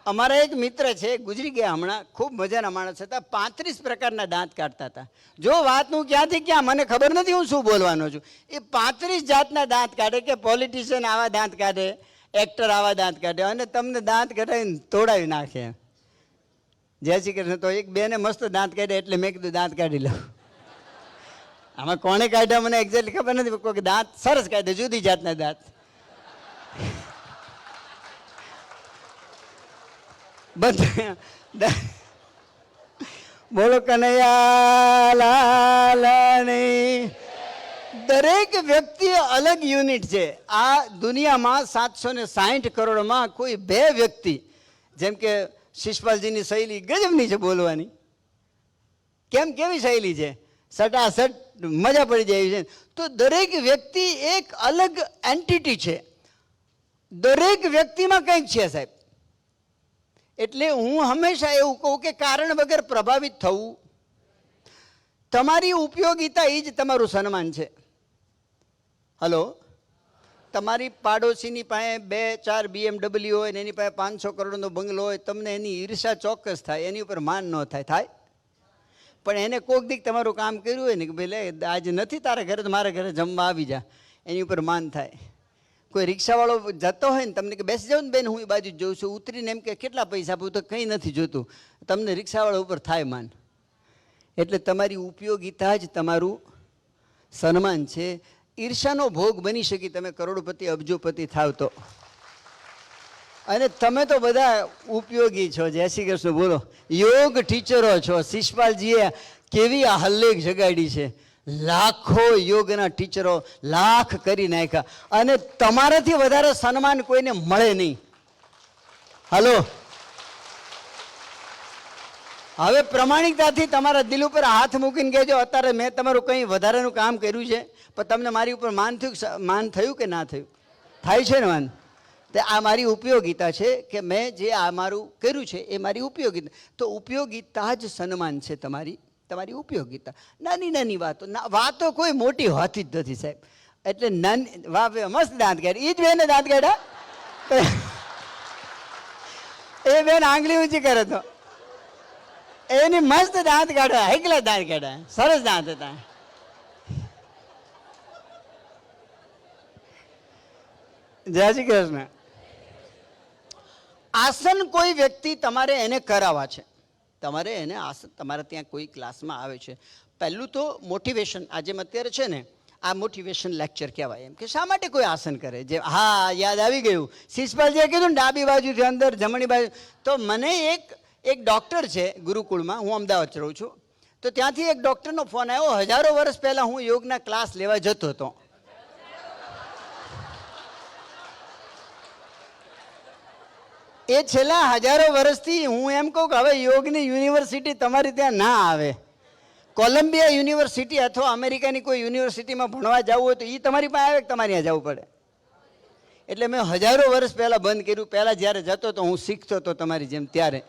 અમારા એક મિત્ર છે, ગુજરી ગયા હમણાં, ખૂબ મજાના માણસ હતા, 35 પ્રકારના દાંત કાઢતા હતા. જો વાત હું ક્યાંથી ક્યાં, મને ખબર નથી હું શું બોલવાનો છું. એ 35 જાતના દાંત કાઢે કે પોલિટિશિયન આવા દાંત કાઢે, એક્ટર આવા દાંત કાઢે, અને તમને દાંત કાઢીને તોડાવી નાખે. જય શ્રી કૃષ્ણ. તો એક બેને મસ્ત દાંત કાઢે એટલે મેં કીધું દાંત કાઢી લઉં. આમાં કોણે કાઢ્યા મને એક્ઝેક્ટલી ખબર નથી, કોઈ દાંત સરસ કાઢે, જુદી જાતના દાંત. બધા બોલો કનૈયા લાલની. દરેક વ્યક્તિ અલગ યુનિટ છે. આ દુનિયામાં 760 કરોડમાં કોઈ 2 વ્યક્તિ, જેમ કે શિષપાલજીની શૈલી ગજબની છે બોલવાની. કેવી શૈલી છે, સટાસટ મજા પડી જાય છે. તો દરેક વ્યક્તિ એક અલગ એન્ટિટી છે. દરેક વ્યક્તિમાં કંઈક છે સાહેબ. એટલે હું હંમેશા એવું કહું કે કારણ વગર પ્રભાવિત થવું. તમારી ઉપયોગિતા એ જ તમારું સન્માન છે. હલો, તમારી પાડોશીની પાસે 2-4 BMW હોય ને એની પાસે 500 કરોડનો બંગલો હોય, તમને એની ઈર્ષા ચોક્કસ થાય, એની ઉપર માન ન થાય. પણ એને કોક દીક તમારું કામ કર્યું હોય ને કે ભાઈ લે આજે નથી તારા ઘરે તો મારા ઘરે જમવા આવી જા, એની ઉપર માન થાય. કોઈ રિક્ષાવાળો જતો હોય ને તમને કે બેસી જાવ ને બેન, હું એ બાજુ જ જોઉં છું, ઉતરીને એમ કે કેટલા પૈસા આપું, તો કંઈ નથી જોતું, તમને રિક્ષાવાળા ઉપર થાય માન. એટલે તમારી ઉપયોગિતા જ તમારું સન્માન છે. ઈર્ષાનો ભોગ બની શકી તમે કરોડપતિ અબજોપતિ થાવ તો. અને તમે તો બધા ઉપયોગી છો. જય શ્રી કૃષ્ણ બોલો. યોગ ટીચરો છો. શિષપાલજીએ કેવી આ હલ્લેખ જગાડી છે. લાખો યોગના ટીચરો લાખ કરી નાખ્યા, અને તમારાથી વધારે સન્માન કોઈને મળે નહીં. હલો, હવે પ્રમાણિકતાથી તમારા દિલ ઉપર હાથ મૂકીને કહેજો, અત્યારે મેં તમારું કંઈ વધારાનું કામ કર્યું છે, પણ તમને મારી ઉપર માન થયું કે ના થયું? થાય છે ને માન? તે આ મારી ઉપયોગિતા છે કે મેં જે આ મારું કર્યું છે એ મારી ઉપયોગિતા. તો ઉપયોગિતા જ સન્માન છે તમારી ઉપયોગિતા. નાની વાતો કોઈ મોટી હોતી જ નથી સાહેબ. એટલે વાહ મસ્ત દાંત કાઢી. એ જ બેને દાંત કાઢ્યા. એ બેન આંગળી ઊંચી કરે તો એની મસ્ત દાંત કાઢ્યા, એકલા દાંત કાઢ્યા, સરસ દાંત હતા. જય શ્રી કૃષ્ણ. આસન કોઈ વ્યક્તિ તમારે એને કરાવવા છે, તમારે એને આસન તમારે ત્યાં કોઈ ક્લાસમાં આવે છે, પહેલું તો મોટિવેશન. આજે અત્યારે છે ને આ મોટિવેશન લેક્ચર કહેવાય. એમ કે શા માટે કોઈ આસન કરે? જે હા યાદ આવી ગયું, શિષપાલજીએ કીધું ને ડાબી બાજુથી અંદર જમણી બાજુ. તો મને એક ડૉક્ટર છે ગુરુકુળમાં, હું અમદાવાદ રહું છું, તો ત્યાંથી એક ડૉક્ટરનો ફોન આવ્યો. હજારો વર્ષ પહેલાં હું યોગના ક્લાસ લેવા જતો હતો. એ છેલ્લા હજારો વર્ષથી હું એમ કહું કે હવે યોગની યુનિવર્સિટી તમારી ત્યાં ના આવે. કોલંબિયા યુનિવર્સિટી અથવા અમેરિકાની કોઈ યુનિવર્સિટીમાં ભણવા જવું હોય તો એ તમારી પાસે આવે કે તમારે ત્યાં જવું પડે? એટલે મેં હજારો વર્ષ પહેલાં બંધ કર્યું. પહેલાં જ્યારે જતો તો હું શીખતો હતો તમારી જેમ ત્યારે.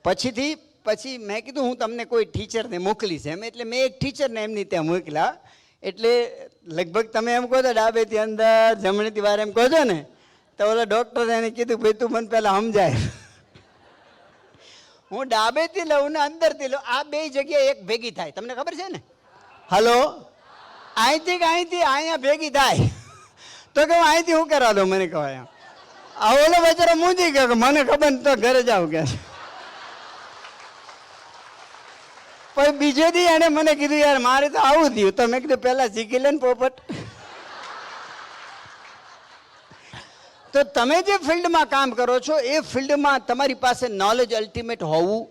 પછી મેં કીધું હું તમને કોઈ ટીચરને મોકલીશ એમ. એટલે મેં એક ટીચરને એમની ત્યાં મોકલ્યા. એટલે લગભગ તમે એમ કહો છો ડાબેથી અંદર જમણીથી વાર એમ કહો છો ને, તો ઓલા ડૉક્ટરે એને કીધું ભાઈ તું મને પહેલાં સમજાય. હું ડાબેથી લઉં ને અંદરથી લઉં, આ બે જગ્યાએ એક ભેગી થાય. તમને ખબર છે ને? હલો, અહીંથી કે અહીંથી અહીંયા ભેગી થાય. તો કે હું અહીંથી શું કરવા દઉં મને કહો એમ. આ ઓલો બચારો મૂંઝી ગયો કે મને ખબર ને તો ઘરે જાવ કે. પણ બીજે દી એને મને કીધું યાર મારે તો આવું થયું. તો મેં કીધું પહેલાં શીખી લે ને પોપટ. તો તમે જે ફિલ્ડમાં કામ કરો છો એ ફિલ્ડમાં તમારી પાસે નોલેજ અલ્ટિમેટ હોવું.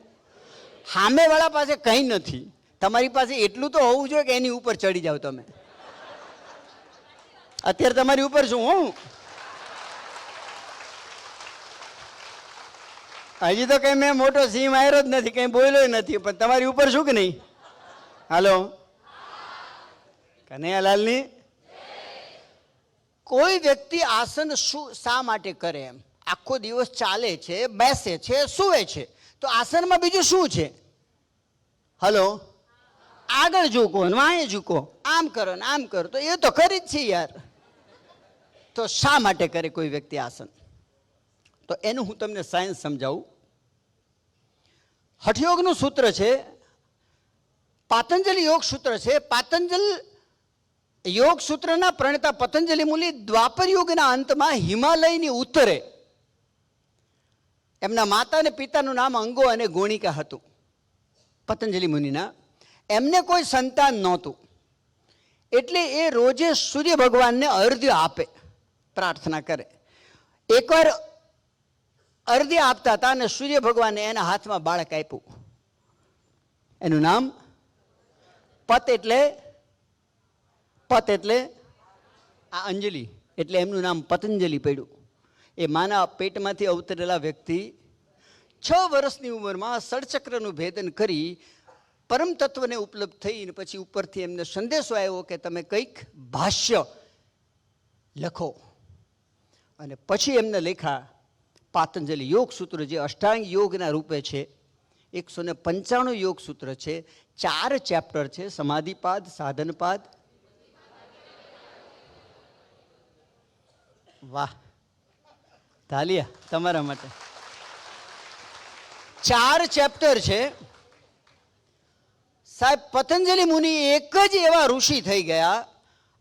સામેવાળા પાસે કંઈ નથી, તમારી પાસે એટલું તો હોવું જોઈએ કે એની ઉપર ચડી જાઓ તમે. અત્યારે તમારી ઉપર છું હું. હજી તો કંઈ મેં મોટો સિંહ માર્યો જ નથી, કંઈ બોલ્યો નથી, પણ તમારી ઉપર છું કે નહીં? હાલો, કનૈયાલાલની. કોઈ વ્યક્તિ આસન શા માટે કરે? એમ આખો દિવસ ચાલે છે, બેસે છે, સૂવે છે, તો આસનમાં બીજું શું છે? હલો, આગળ ઝૂકો ને વાંહે ઝૂકો, આમ કરો ને આમ કરો, તો એ તો કરી જ છે યાર. તો શા માટે કરે કોઈ વ્યક્તિ આસન? તો એનું હું તમને સાયન્સ સમજાવું. હઠયોગનું સૂત્ર છે, પાતંજલિ યોગ સૂત્ર છે. પાતંજલ યોગ સૂત્રના પ્રણેતા પતંજલિ મુનિ દ્વાપર યુગના અંતમાં હિમાલયની ઉત્તરે એમના માતા અને પિતાનું નામ અંગો અને ગોણિકા હતું. પતંજલિ મુનિના એમને કોઈ સંતાન નહોતું, એટલે એ રોજે સૂર્ય ભગવાનને અર્ધ્ય આપે, પ્રાર્થના કરે. એકવાર અર્ધ્ય આપતા હતા અને સૂર્ય ભગવાને એના હાથમાં બાળક આપ્યું. એનું નામ પત એટલે પત એટલે આ અંજલિ, એટલે એમનું નામ પતંજલિ પડ્યું. એ માના પેટમાંથી અવતરેલા વ્યક્તિ 6 વર્ષની ઉંમરમાં ષડચક્રનું ભેદન કરી પરમ તત્વને ઉપલબ્ધ થઈને પછી ઉપરથી એમને સંદેશો આવ્યો કે તમે કંઈક ભાષ્ય લખો, અને પછી એમને લેખા પાતંજલિ યોગ સૂત્ર, જે અષ્ટાંગ યોગના રૂપે છે. 195 યોગ સૂત્ર છે, 4 ચેપ્ટર છે, સમાધિપાદ, સાધનપાદ. વાહ, તાલિયા તમારા માટે. 4 ચેપ્ટર છે સાહેબ. પતંજલિ મુનિ એક જ એવા ઋષિ થઈ ગયા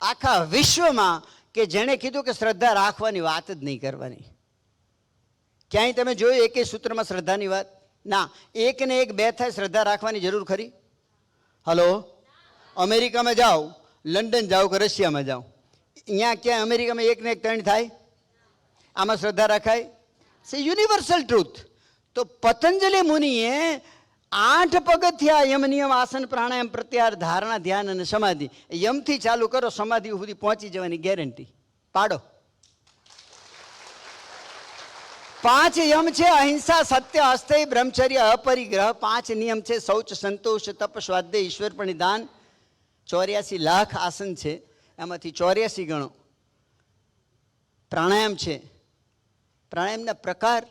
આખા વિશ્વમાં કે જેણે કીધું કે શ્રદ્ધા રાખવાની વાત જ નહીં કરવાની. ક્યાંય તમે જોયું એકે સૂત્રમાં શ્રદ્ધાની વાત? ના. એક ને એક 2 થાય, શ્રદ્ધા રાખવાની જરૂર ખરી? હલો, અમેરિકામાં જાઓ, લંડન જાઓ કે રશિયામાં જાઓ, અહીંયા ક્યાંય અમેરિકામાં 1 ને 1 3 થાય? આમાં શ્રદ્ધા રાખાય? સે યુનિવર્સલ ટ્રુથ. તો પતંજલિ મુનિએ 8 પગથિયા યમ, નિયમ, આસન, પ્રાણાયામ, પ્રત્યાહાર, ધારણા, ધ્યાન અને સમાધિ. યમથી ચાલુ કરો, સમાધિ સુધી પહોંચી જવાની ગેરંટી પાડો. 5 યમ છે અહિંસા, સત્ય, અસ્થેય, બ્રહ્મચર્ય, અપરિગ્રહ. 5 નિયમ છે શૌચ, સંતોષ, તપ, સ્વાધ્યાય, ઈશ્વર પ્રણિધાન. 84 લાખ આસન છે, એમાંથી 84 ગણો. પ્રાણાયામ છે. પ્રાણાયામના પ્રકાર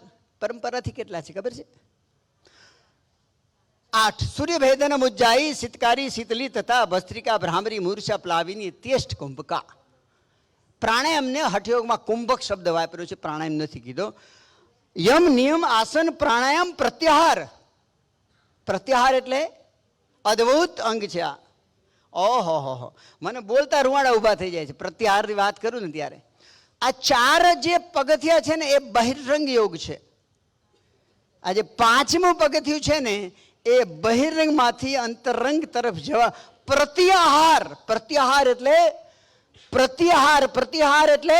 પરંપરાથી કેટલા છે ખબર છે? 8. સૂર્યભેદન, મુજ્જાઈ, શીતકારી, શીતલી તથા ભસ્ત્રિકા, ભ્રામરી, મૂર્છા, પ્લાવિની, ત્યેષ્ટ, કુંભકા. પ્રાણાયામને હઠયોગમાં કુંભક શબ્દ વાપર્યો છે, પ્રાણાયામ નથી કીધો. યમ, નિયમ, આસન, પ્રાણાયામ, પ્રત્યાહાર. પ્રત્યાહાર એટલે અદ્ભુત અંગ છે આ. ઓહો હો, મને બોલતા રૂવાડા ઊભા થઈ જાય છે પ્રત્યાહારની વાત કરું ને ત્યારે. આ 4 જે પગથિયા છે ને એ બહિરંગ યોગ છે. આ જે 5મું પગથિયું છે ને એ બહિરંગમાંથી અંતરંગ તરફ જવા. પ્રત્યાહાર. પ્રત્યાહાર એટલે પ્રત્યાહાર. પ્રત્યાહાર એટલે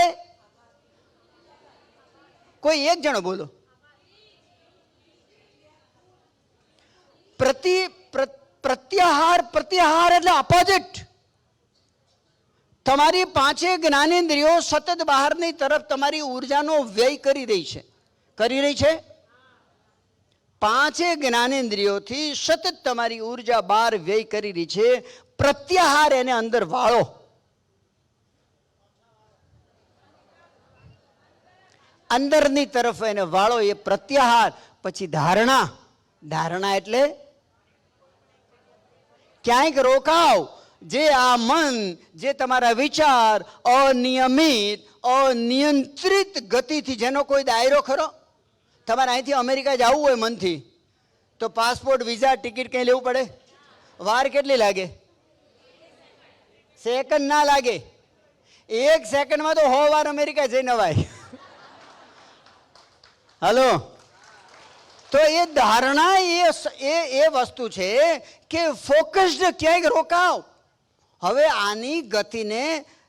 કોઈ એક જણો બોલો. પ્રત્યાહાર. પ્રત્યાહાર એટલે અપોઝિટ. તમારી 5 જ્ઞાનેન્દ્રિયો સતત બહારની તરફ તમારી ઉર્જાનો વ્યય કરી રહી છે. કરી રહી છે. 5 જ્ઞાનેન્દ્રિયોથી સતત તમારી ઉર્જા બહાર વ્યય કરી રહી છે. પ્રત્યાહાર એને અંદર વાળો. અંદરની તરફ એને વાળો, એ પ્રત્યાહાર. પછી ધારણા. ધારણા એટલે ક્યાંક રોકાવ. જે આ મન, જે તમારા વિચાર અનિયમિત, અનિયંત્રિત ગતિથી, જેનો કોઈ દાયરો ખરો? તમારે અહીંથી અમેરિકા જવું હોય મનથી તો પાસપોર્ટ, વિઝા, ટિકિટ કંઈ લેવું પડે? વાર કેટલી લાગે? સેકન્ડ ના લાગે. 1 સેકન્ડમાં તો 100 વાર અમેરિકા જઈને અવાય. હલો, તો એ ધારણા એ વસ્તુ છે કે ફોકસ્ડ, ક્યાંક રોકાવ. હવે આની ગતિને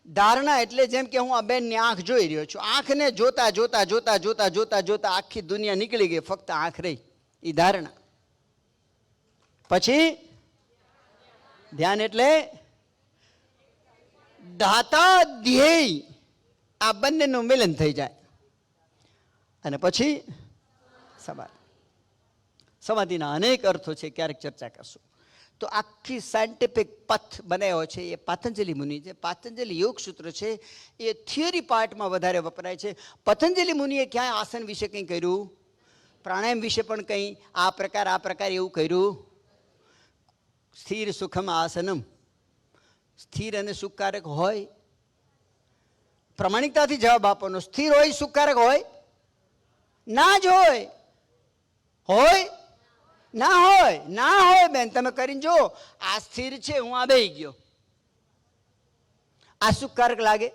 ધારણા એટલે જેમ કે હું આ બેનની આંખ જોઈ રહ્યો છું, આંખને જોતા જોતા જોતા જોતા જોતા જોતા આખી દુનિયા નીકળી ગઈ, ફક્ત આંખ રહી. એ ધારણા. પછી ધ્યાન એટલે દાતા ધ્યેય. આ બંનેનું મિલન થઈ જાય. અને પછી સમાધિ. સમાધિના અનેક અર્થો છે, ક્યારેક ચર્ચા કરશું. તો આખી સાયન્ટિફિક પથ બનાવ્યો છે એ પાતંજલિ મુનિ છે. પાતંજલિ યોગ સૂત્ર છે એ થિયરી પાર્ટમાં વધારે વપરાય છે. પતંજલિ મુનિએ ક્યાંય આસન વિશે કંઈ કર્યું? પ્રાણાયામ વિશે પણ કંઈ આ પ્રકાર એવું કર્યું? સ્થિર સુખમ આસનમ. સ્થિર અને સુખકારક હોય? પ્રમાણિકતાથી જવાબ આપવાનો. સ્થિર હોય, સુખકારક હોય? ના જ હોય. હોય? ના હોય. ના હોય બેન, તમે કરીને જો. આ સ્થિર છે, હું આ બેહી ગયો, આ સુખકારક લાગે?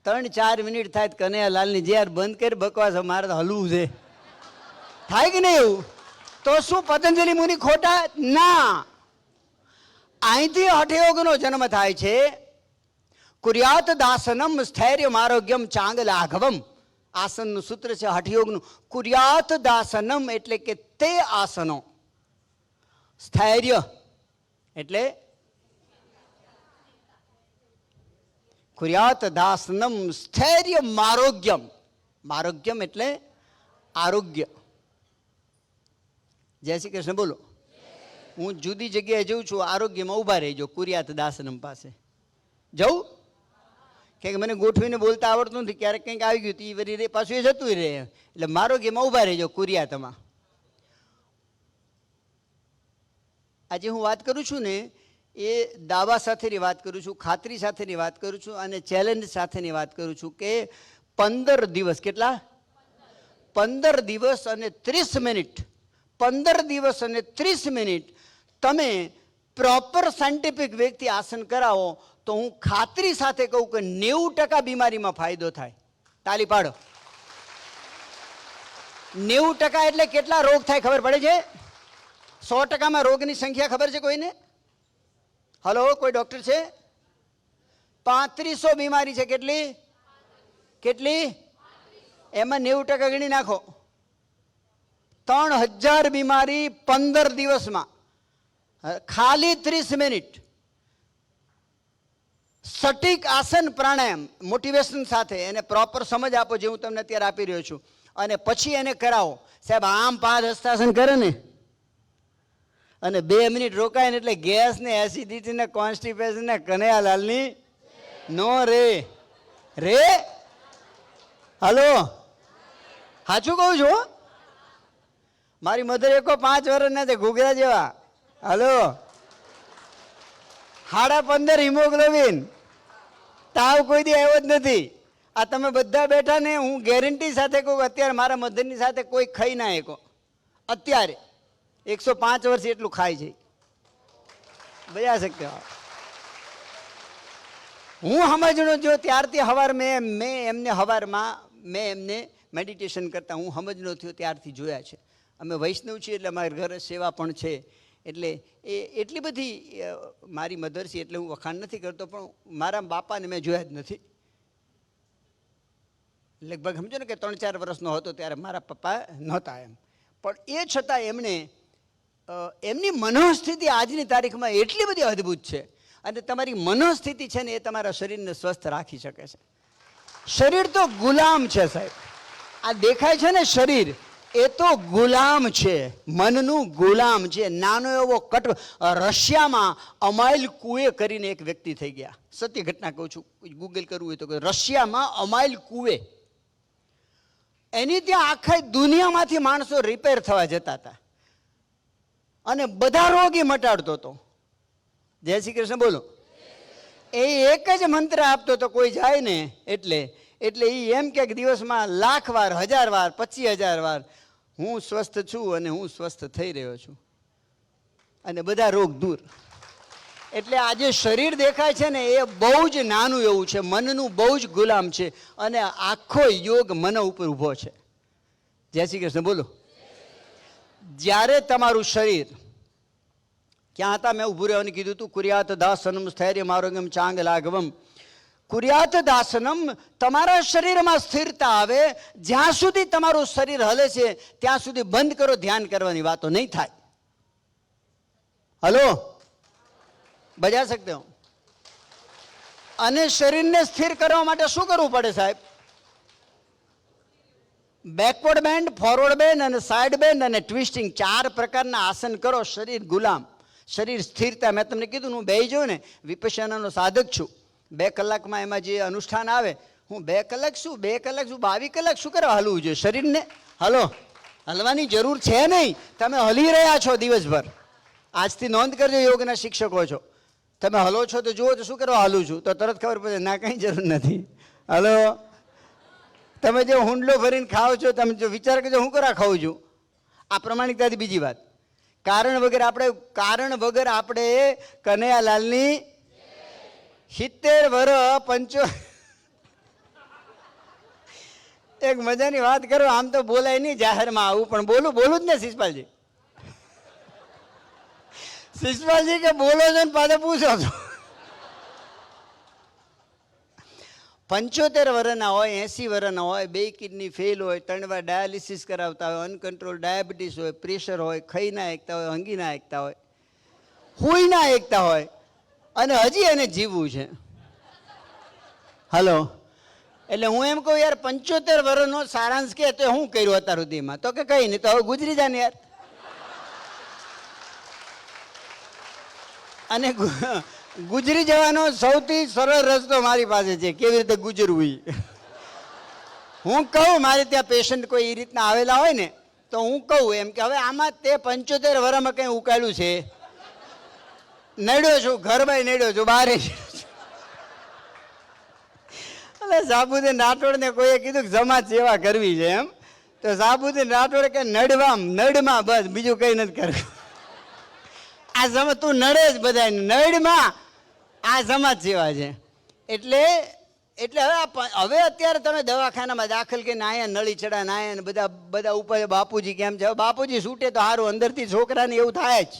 3-4 મિનિટ થાય કનૈયાલાલની જે યાર બંધ કરી બકવાસ, મારે તો હલવું છે, થાય કે નહીં એવું? તો શું પતંજલિ મુનિ ખોટા? ના. અહીંથી હઠયોગનો જન્મ થાય છે. કુર્યાત દાસનમ સ્થૈર્યમ આરોગ્યમ ચાંગ લાઘવમ. આસનનું સૂત્ર છે હઠયોગનું. કુર્યાત દાસનમ એટલે કે તે આસનો. સ્થૈર્ય એટલે કુર્યાત દાસનમ સ્થૈર્ય મારોગ્યમ. મારોગ્યમ એટલે આરોગ્ય. જય શ્રી કૃષ્ણ બોલો. હું જુદી જગ્યાએ જઉં છું, આરોગ્યમાં ઊભા રહેજો કુર્યાત દાસનમ પાસે જવું કે મને ગોઠવીને બોલતા આવડતું નથી, ક્યારેક કંઈક આવી ગયું તો એ વરી પાછું એ જતું રહે, એટલે આરોગ્યમાં ઊભા રહેજો કુર્યાતમાં. આજે હું વાત કરું છું ને એ દાવા સાથેની વાત કરું છું, ખાતરી સાથેની વાત કરું છું અને ચેલેન્જ સાથેની વાત કરું છું કે 15 દિવસ, કેટલા? 15 દિવસ અને 30 મિનિટ, 15 દિવસ અને 30 મિનિટ તમે પ્રોપર સાયન્ટિફિક વેથી આસન કરાવો તો હું ખાતરી સાથે કહું કે 90% બીમારીમાં ફાયદો થાય. તાલી પાડો. 90% એટલે કેટલા રોગ થાય ખબર પડે છે? 100%માં રોગની સંખ્યા ખબર છે કોઈને? હલો, કોઈ ડોક્ટર છે? 3500 બીમારી છે. કેટલી? કેટલી? એમાં 90% ગણી નાખો. 3000 બીમારી 15 દિવસમાં, ખાલી 30 મિનિટ સટીક આસન પ્રાણાયામ મોટિવેશન સાથે એને પ્રોપર સમજ આપો જે હું તમને અત્યારે આપી રહ્યો છું, અને પછી એને કરાવો. સાહેબ આમ 5 હસ્તાસન કરે ને અને 2 મિનિટ રોકાય ને એટલે ગેસ ને એસિડિટી ને કોન્સ્ટિપેશન ને કનૈયાલાલની નો રે રે. હલો, સાચું કહું છું? મારી મધર એકો 5 વર્ષના છે, ઘૂઘરા જેવા. હલો, 15.5 હિમોગ્લોબિન, તાવ કોઈ દી આવ્યો જ નથી. આ તમે બધા બેઠા ને, હું ગેરંટી સાથે કહું અત્યારે મારા મધરની સાથે કોઈ ખાઈ ના શકો. અત્યારે 105 વર્ષ એટલું ખાય છે. બજા શકતે હું સમજણો જો ત્યારથી હવાર મેં એમને હવારમાં મેં એમને મેડિટેશન કરતા હું સમજણો થયો ત્યારથી જોયા છે. અમે વૈષ્ણવ છીએ એટલે અમારી ઘરે સેવા પણ છે, એટલે એ એટલી બધી મારી મધર છે એટલે હું વખાણ નથી કરતો, પણ મારા બાપાને મેં જોયા જ નથી. લગભગ સમજો ને કે 3-4 વર્ષનો હતો ત્યારે મારા પપ્પા નહોતા એમ, પણ એ છતાં એમણે એમની મનોસ્થિતિ આજની તારીખમાં એટલી બધી અદ્ભુત છે. અને તમારી મનોસ્થિતિ છે ને એ તમારા શરીરને સ્વસ્થ રાખી શકે છે. શરીર તો ગુલામ છે સાહેબ. આ દેખાય છે ને શરીર, એ તો ગુલામ છે, મનનું ગુલામ છે. નાનો એવો રશિયામાં અમાઇલ કુએ કરીને એક વ્યક્તિ થઈ ગયા. સત્ય ઘટના કહું છું, ગૂગલ કરવું હોય તો રશિયામાં અમાઇલ કુએ, એની ત્યાં આખા દુનિયામાંથી માણસો રિપેર થવા જતા હતા અને બધા રોગ એ મટાડતો હતો. જય શ્રી કૃષ્ણ બોલો. એ એક જ મંત્ર આપતો હતો, કોઈ જાય ને એટલે એ એમ કે દિવસમાં 1,00,000 વાર, 1000 વાર, 25,000 વાર હું સ્વસ્થ છું અને હું સ્વસ્થ થઈ રહ્યો છું અને બધા રોગ દૂર. એટલે આ જે શરીર દેખાય છે ને એ બહુ જ નાનું એવું છે, મનનું બહુ જ ગુલામ છે અને આખો યોગ મન ઉપર ઊભો છે. જય શ્રી કૃષ્ણ બોલો. જ્યારે તમારું શરીર ક્યાં હતા? મેં ઊભું રહેવાનું કીધું હતું. કુર્યાત દાસનમ સ્થૈર્યમ આરોગ્યમ ચાંગ લાઘવમ. કુર્યાત દાસનમ, તમારા શરીરમાં સ્થિરતા આવે. જ્યાં સુધી તમારું શરીર હલે છે ત્યાં સુધી બંધ કરો, ધ્યાન કરવાની વાતો નહીં થાય. હલો, બજા શકતે હો. અને શરીરને સ્થિર કરવા માટે શું કરવું પડે સાહેબ? બેકવર્ડ બેન્ડ, ફોરવર્ડ બેન્ડ અને સાઈડ બેન્ડ અને ટ્વિસ્ટિંગ, 4 પ્રકારના આસન કરો. શરીર ગુલામ, શરીર સ્થિરતા. મેં તમને કીધું હું બેહી જાઉં ને, વિપશ્યનાનો સાધક છું. 2 કલાકમાં એમાં જે અનુષ્ઠાન આવે, હું 2 કલાક શું 22 કલાક શું કરવા હલવું જોઈએ શરીરને? હલો, હલવાની જરૂર છે નહીં. તમે હલી રહ્યા છો દિવસભર. આજથી નોંધ કરજો, યોગના શિક્ષકો છો. તમે હલો છો તો જુઓ તો શું કરવા હલું છું, તો તરત ખબર પડે ના કંઈ જરૂર નથી. હલો, તમે જે હુંડલો ભરીને ખાઓ છો, તમે જો વિચાર કરજો હું કરવા ખાઉં છું. આ પ્રમાણિકતાથી. બીજી વાત, કારણ વગર આપણે કનૈયાલાલની 70 વર્ષ એક મજાની વાત કરો. આમ તો બોલાય નહીં જાહેરમાં આવું, પણ બોલું જ ને શિષપાલજી. શિષપાલજી કે બોલો છો ને પાછા પૂછો છો. 75 વર્ષના હોય, 80 વર્ષના હોય, 2 કિડની ફેલ હોય, 3 વાર ડાયાલિસિસ કરાવતા હોય, અનકન્ટ્રોલ ડાયાબિટીસ હોય, પ્રેશર હોય, ખાઈ ના એકતા હોય, હંગી ના એકતા હોય, હુઈ ના એકતા હોય, અને હજી એને જીવવું છે. હલો, એટલે હું એમ કહું યાર 75 વર્ષનો સારાંશ કે તો હું કર્યું અત્યાર સુધીમાં, તો કે કઈ નહીં, તો હવે ગુજરી જા ને યાર. અને ગુજરી જવાનો સૌથી સરળ રસ્તો મારી પાસે છે, કેવી રીતે ગુજરવું ઈ. હું કહું મારે ત્યાં પેશન્ટ કોઈ એ રીતના આવેલા હોય ને તો હું કહું એમ કે હવે આમાં તે 75 વર્ષમાં કંઈ ઉકાળ્યું છે? નડ્યો છું, ઘરમાં નડ્યો છું, બહાર. એટલે સાબુદ્દીન રાઠોડને કોઈએ કીધું કે સમાજ સેવા કરવી છે એમ, તો સાબુદ્દીન રાઠોડ કે નડમાં બસ, બીજું કંઈ નથી કરવું. આ સમાજ તું નડે જ બધા, નડમાં આ સમાજ સેવા છે. એટલે હવે અત્યારે તમે દવાખાનામાં દાખલ કે નાયા નળી ચડા નાયા ને બધા ઉપર બાપુજી કેમ છે, બાપુજી છૂટે તો સારું, અંદરથી છોકરાને એવું થાય જ.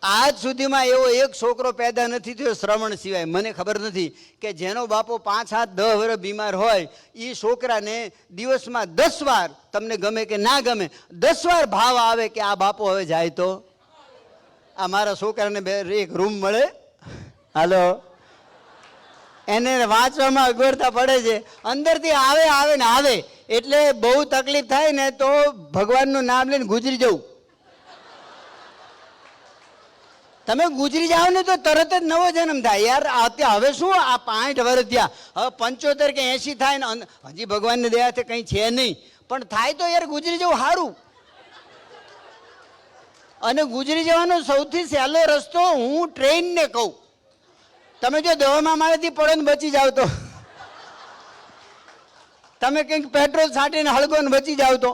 આજ સુધીમાં એવો એક છોકરો પેદા નથી થયો શ્રવણ સિવાય, મને ખબર નથી કે જેનો બાપો 5, 7, 10 વર્ષ બીમાર હોય એ છોકરાને દિવસમાં 10 વાર, તમને ગમે કે ના ગમે, 10 વાર ભાવ આવે કે આ બાપો હવે જાય તો આ મારા છોકરાને એક રૂમ મળે. હાલો, એને વાંચવામાં અગવડતા પડે છે, અંદરથી આવે ને આવે, એટલે બહુ તકલીફ થાય ને તો ભગવાનનું નામ લઈને ગુજરી જવું. તમે ગુજરી જાઓ ને તો તરત જ નવો જન્મ થાય યાર. અત્યારે હવે શું આ 65 વર્ષ થયા, હવે 75 કે 80 થાય ને હજી ભગવાનની દયાથી કંઈ છે નહીં, પણ થાય તો યાર ગુજરી જવું સારું. અને ગુજરી જવાનો સૌથી સહેલો રસ્તો હું ટ્રેનને કહું, તમે જો દવામાં મારાથી પડો ને બચી જાવ તો, તમે કંઈક પેટ્રોલ છાંટીને હળગો ને બચી જાવ તો,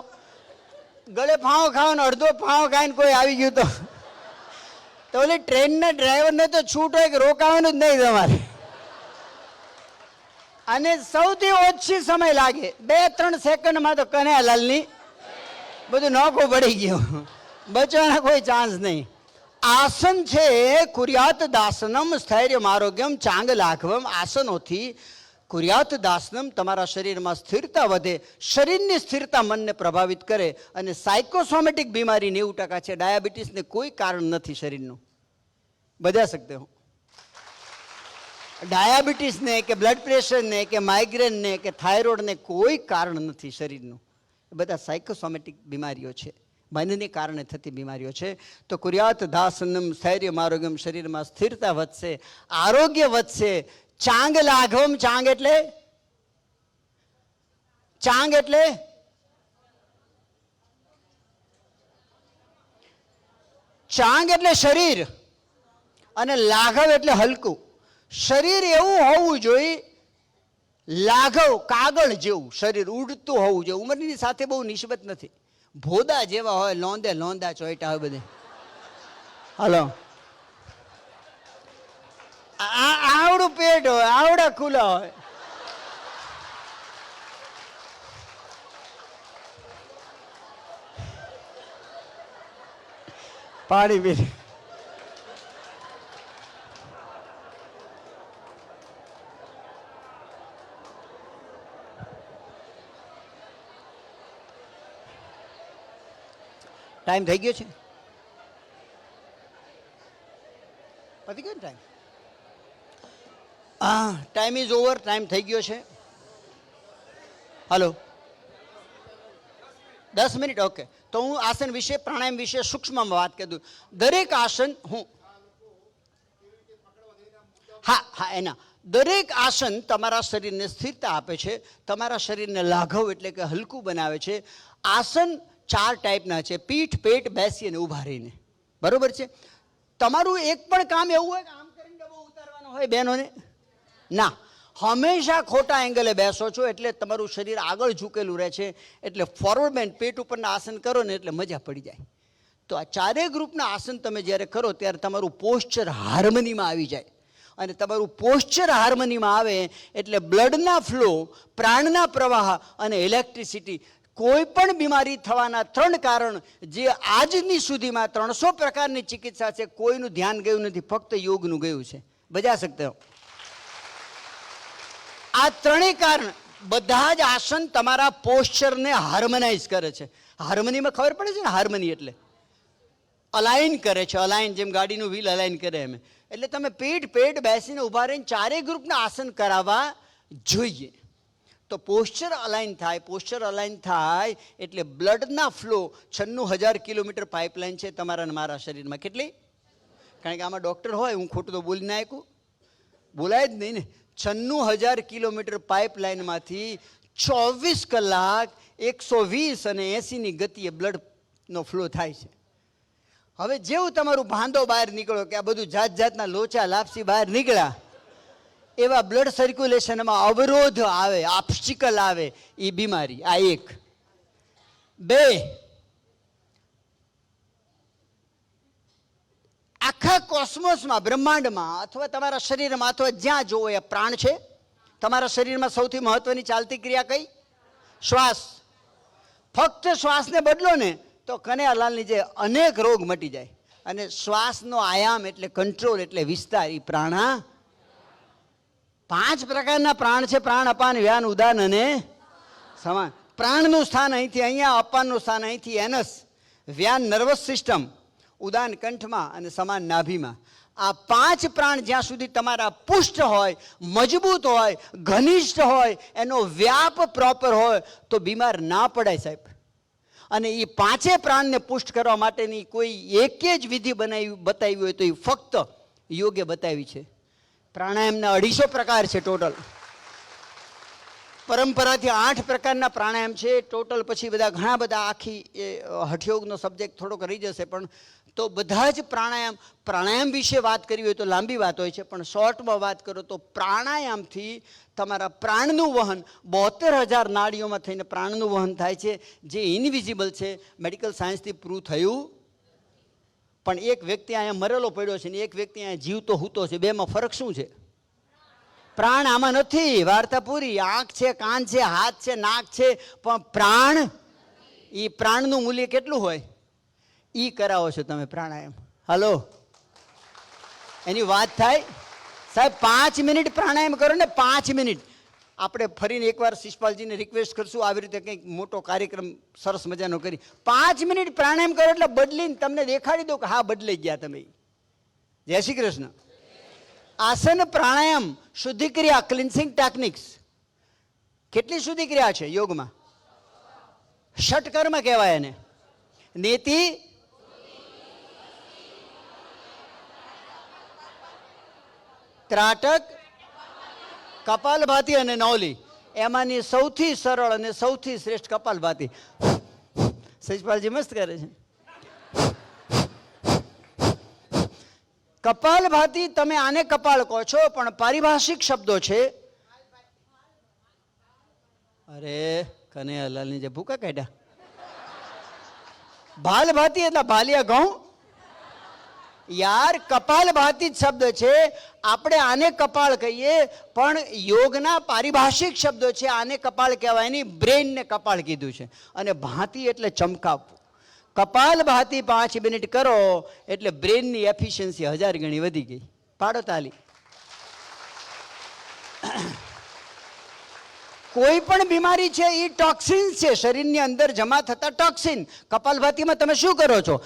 ગળે ફાંવો ખાવ ને અડધો ફાંવો ખાઈને કોઈ આવી ગયું તો ઓલી ટ્રેનના ડ્રાઈવરને તો છૂટ હોય કે રોકાવાનું જ નહીં તમારે. અને સૌથી ઓછી સમય લાગે, 2-3 સેકન્ડમાં તો કનૈયાલાલની બધું નોખું પડી ગયું, બચવાના કોઈ ચાન્સ નહીં. આસન છે કુર્યાત દાસનમ સ્થૈર્યમ આરોગ્યમ ચાંગ લાઘવમ. આસનોથી કુર્યાત દાસનમ, તમારા શરીરમાં સ્થિરતા વધે, શરીરની સ્થિરતા મનને પ્રભાવિત કરે. અને સાયકોસોમેટિક બીમારી 90% છે, ડાયાબિટીસને કોઈ કારણ નથી શરીરનું, બજા શકતે હો. ડાયાબિટીસને કે બ્લડ પ્રેશરને કે માઇગ્રેનને કે થાઇરોઇડને કોઈ કારણ નથી શરીરનું, બધા સાયકોસોમેટિક બીમારીઓ છે, મનને કારણે થતી બીમારીઓ છે. તો કુર્યાત દાસનમ સ્થૈર્યમ આરોગ્યમ, શરીરમાં સ્થિરતા વધશે, આરોગ્ય વધશે. ચાંગ લાઘવમ, ચાંગ એટલે ચાંગ એટલે શરીર, અને લાઘવ એટલે હલકું. શરીર એવું હોવું જોઈએ, લાઘવ કાગળ જેવું શરીર, ઉડતું હોવું જોઈએ. ઉંમરની સાથે બહુ નિસ્બત નથી, ભોદા જેવા હોય, લોંદા ચોઈટા હોય બધે. હલો, આવડું પેટ હોય, આવડા ખુલ્લા હોય. પાણી પી. ટાઈમ થઈ ગયો છે, પતી ગયો ને time? Time is over, time થઈ ગયો છે. Hello, 10 minute, okay. તો હું આસન વિશે, પ્રાણાયામ વિશે સૂક્ષ્મમાં વાત કરી દઉં. દરેક આસન એના દરેક આસન તમારા શરીરને સ્થિરતા આપે છે, તમારા શરીરને લાઘવ એટલે કે હલકું બનાવે છે. આસન 4 ટાઈપના છે, પીઠ, પેટ, બેસી અને ઊભા રહીને, બરોબર છે. તમારું એક પણ કામ એવું હોય કે આમ કરીને ડબ્બો ઉતારવાનો હોય બહેનોને? ના, હંમેશા ખોટા એંગલે બેસો છો એટલે તમારું શરીર આગળ ઝૂકેલું રહે છે. એટલે ફોરવર્ડ બેન્ડ, પેટ ઉપરના આસન કરો ને એટલે મજા પડી જાય. તો આ 4 ગ્રુપના આસન તમે જ્યારે કરો ત્યારે તમારું પોસ્ચર હાર્મનીમાં આવી જાય. અને તમારું પોસ્ચર હાર્મનીમાં આવે એટલે બ્લડના ફ્લો, પ્રાણના પ્રવાહ અને ઇલેક્ટ્રિસિટી, કોઈ પણ બીમારી થવાના 3 કારણ જે આજની સુધીમાં 300 પ્રકારની ચિકિત્સા છે, કોઈનું ધ્યાન ગયું નથી, ફક્ત યોગનું ગયું છે. બજા શકતે હો. આ 3 કારણ, બધા જ આસન તમારા પોસ્ચરને હાર્મોનાઇઝ કરે છે. હાર્મનીમાં ખબર પડે છે ને, હાર્મની એટલે અલાઇન કરે છે, અલાઇન જેમ ગાડીનું વ્હીલ અલાઇન કરે એમ. એટલે તમે પેટ બેસીને ઊભા રહીને ચારેય ગ્રુપના આસન કરાવવા જોઈએ. તો પોસ્ચર અલાઇન થાય એટલે બ્લડના ફ્લો 96,000 કિલોમીટર પાઇપલાઇન છે તમારા અને મારા શરીરમાં. કેટલી? કારણ કે આમાં ડૉક્ટર હોય, હું ખોટું તો બોલી ના શકું, બોલાય જ નહીં ને. 96,000 કિલોમીટર પાઇપલાઇનમાંથી 24 કલાક 120 અને 80ની ગતિએ બ્લડનો ફ્લો થાય છે. હવે જેવું તમારું ભાંડો બહાર નીકળો કે આ બધું જાતના લોચા લાપસી બહાર નીકળ્યા, એવા બ્લડ સર્ક્યુલેશનમાં અવરોધ આવે, ઓબ્સ્ટિકલ આવે, એ બીમારી. આ 1. 2, આખા કોસ્મોસમાં, બ્રહ્માંડમાં અથવા તમારા શરીરમાં અથવા જ્યાં જોવો એ પ્રાણ છે. તમારા શરીરમાં સૌથી મહત્વની ચાલતી ક્રિયા કઈ? શ્વાસ. ફક્ત શ્વાસને બદલો ને તો કનૈયાલાલની જે અનેક રોગ મટી જાય. અને શ્વાસનો આયામ એટલે કંટ્રોલ, એટલે વિસ્તાર, એ પ્રાણા. 5 પ્રકારના પ્રાણ છે: પ્રાણ, અપાન, વ્યાન, ઉદાન અને સમાન. પ્રાણનું સ્થાન અહીંથી અહીંયા, અપાનનું સ્થાન અહીંથી એનસ, વ્યાન નર્વસ સિસ્ટમ, ઉદાન કંઠમાં અને સમાન નાભીમાં. આ 5 પ્રાણ જ્યાં સુધી તમારા પુષ્ટ હોય, મજબૂત હોય, ઘનિષ્ઠ હોય, એનો વ્યાપ પ્રોપર હોય તો બીમાર ના પડાય સાહેબ. અને એ 5 પ્રાણને પુષ્ટ કરવા માટેની કોઈ એક જ વિધિ બતાવી હોય તો એ ફક્ત યોગે બતાવી છે. પ્રાણાયામના 250 પ્રકાર છે ટોટલ. પરંપરાથી 8 પ્રકારના પ્રાણાયામ છે ટોટલ. પછી બધા ઘણા બધા, આખી એ હઠયોગનો સબ્જેક્ટ થોડોક રહી જશે, પણ તો બધા જ પ્રાણાયામ વિશે વાત કરવી હોય તો લાંબી વાત હોય છે, પણ શોર્ટમાં વાત કરો તો પ્રાણાયામથી તમારા પ્રાણનું વહન 72,000 નાડીઓમાં થઈને પ્રાણનું વહન થાય છે, જે ઇનવિઝિબલ છે, મેડિકલ સાયન્સથી પ્રૂવ થયું. પણ એક વ્યક્તિ અહીંયા મરેલો પડ્યો છે ને એક વ્યક્તિ અહીંયા જીવતો હૂતો છે, બેમાં ફરક શું છે? પ્રાણ આમાં નથી. વાર્તા પૂરી. આંખ છે, કાન છે, હાથ છે, નાક છે, પણ પ્રાણ, એ પ્રાણનું મૂલ્ય કેટલું હોય? ઈ કરાવો છો તમે પ્રાણાયામ. હલો, એની વાત થાય સાહેબ. 5 મિનિટ પ્રાણાયામ કરો ને, 5 મિનિટ. આપણે ફરીને એકવાર શિષપાલજીને રિક્વેસ્ટ કરશું આવી રીતે કંઈક મોટો કાર્યક્રમ સરસ મજાનો કરી. 5 મિનિટ પ્રાણાયામ કરો એટલે બદલીને તમને દેખાડી દો કે હા બદલાઈ ગયા તમે. જય શ્રી કૃષ્ણ. આસન, પ્રાણાયામ, શુદ્ધિક્રિયા, ક્લિન્સિંગ ટેકનિક્સ. કેટલી શુદ્ધિક્રિયા છે યોગમાં? ષટકર્મ કહેવાય એને. નેતિ, ત્રાટક, કપાલભાતિ અને નૌલી. એમાંની સૌથી સરળ અને સૌથી શ્રેષ્ઠ કપાલભાતિ. સચપાલજી મસ્ત કરે છે. કપાલભાતિ, તમે આને કપાળ કહો છો, પણ પારિભાષિક શબ્દો છે. અરે કનૈયાલાલની જે ભૂકા કાઢ્યા. ભાલભાતિ એટલે ભાલિયા ઘઉં. યાર, કપાલભાતિ જ શબ્દ છે. આપણે આને કપાળ કહીએ, પણ યોગના પારિભાષિક શબ્દો છે. આને કપાળ કહેવાય નહીં, બ્રેનને કપાળ કીધું છે. અને ભાતિ એટલે ચમકાવવું. કપાલભાતિ 5 મિનિટ કરો એટલે બ્રેનની એફિશિયન્સી 1000 ગણી વધી ગઈ. પાડો તાલી. કોઈ પણ બીમારી છે એ ટોક્સિન છે, શરીરની અંદર જમા થતા ટોક્સિન. કપાલભાતિમાં તમે શું કરો છો?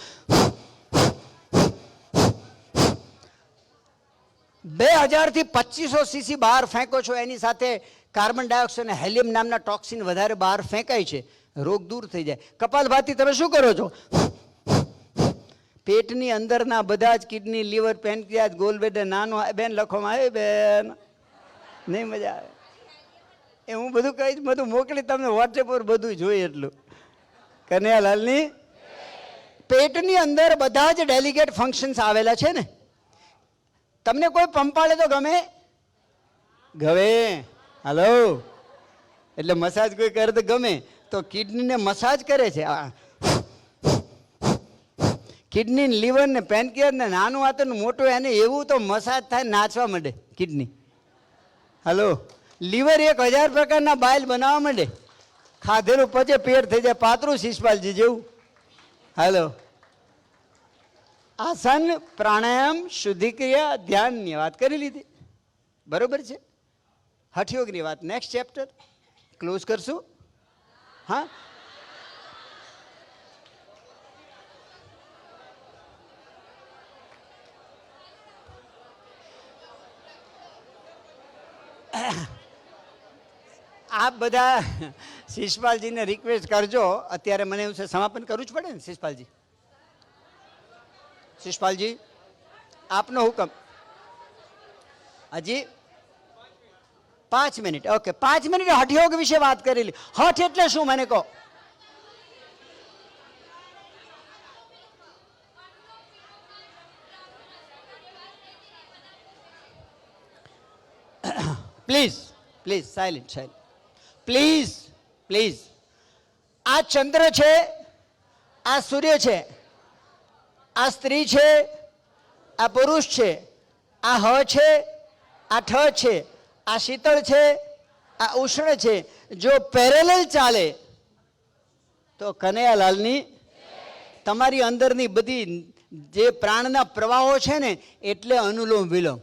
2000 થી 2500 સીસી બહાર ફેંકો છો. એની સાથે કાર્બન ડાયોક્સાઇડ અને હેલિયમ નામના ટોક્સિન વધારે બહાર ફેંકાય છે, રોગ દૂર થઈ જાય. કપાલભાતિ તમે શું કરો છો? પેટની અંદરના બધા જ કિડની, લીવર, પેનક્રિયાસ, ગોલબ્લેડર, નાનું બેન લખોમાં આવે બેન, નહીં મજા આવે. એ હું બધું કહીશ, બધું મોકલી તમને વોટ્સએપ પર બધું જોઈએ એટલું. કનૈયાલાલની પેટની અંદર બધા જ ડેલિગેટ ફંક્શન્સ આવેલા છે ને. તમને કોઈ પંપાળે તો ગમે? ગમે. હલો, એટલે મસાજ કોઈ કરે તો ગમે. તો કિડનીને મસાજ કરે છે. કિડની, લીવર ને પેનક્રિયાસ ને નાનું આતરનું મોટું, એને એવું તો મસાજ થાય, નાચવા માંડે કિડની. હલો, લીવર 1000 પ્રકારના બાઇલ બનાવવા માંડે. ખાધેલું પચે, પેટ થઈ જાય પાતળું, શિષપાલજી જેવું. હલો, આસન, પ્રાણાયામ, શુદ્ધિક્રિયા, ધ્યાનની વાત કરી લીધી. બરોબર છે. હઠયોગની વાત નેક્સ્ટ ચેપ્ટર ક્લોઝ કરશું. હા, આપ બધા શિષપાલજીને રિક્વેસ્ટ કરજો. અત્યારે મને એવું છે સમાપન કરવું જ પડે ને શિષપાલજી? શિષપાલજી આપનો હુકમ. હજી 5 મિનિટ. ઓકે, 5 મિનિટ હઠયોગ વિશે વાત કરેલી. હઠ એટલે શું મને કહો? Please please silent silent please please. આ ચંદ્ર છે, આ સૂર્ય છે, આ સ્ત્રી છે, આ પુરુષ છે, આ હ છે, આ ઠ છે, આ શીતળ છે, આ ઉષ્ણ છે. જો પેરેલલ ચાલે તો કનૈયાલાલની તમારી અંદરની બધી જે પ્રાણના પ્રવાહો છે ને એટલે અનુલોમ વિલોમ.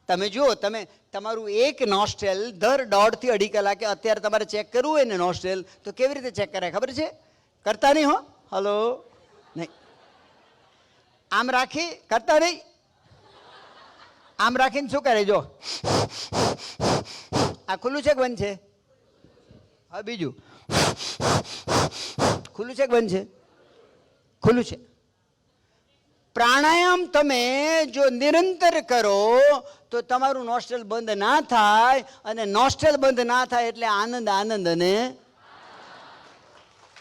તમે જુઓ, તમે તમારું એક નોસ્ટ્રેલ દર 1.5 થી 2.5 કલાકે અત્યારે તમારે ચેક કરવું હોય ને નોસ્ટ્રેલ, તો કેવી રીતે ચેક કરાય ખબર છે? કરતા નહીં હો. હલો, નહીં. આમ રાખી કરતા નહીં. આમ રાખીને શું કરે? જો આ ખુલ્લું છે કે બંધ છે? હા, બીજું ખુલ્લું છે કે બંધ છે? ખુલ્લું છે. પ્રાણાયામ તમે જો નિરંતર કરો તો તમારું નોસ્ટ્રેલ બંધ ના થાય, અને નોસ્ટ્રેલ બંધ ના થાય એટલે આનંદ આનંદ. અને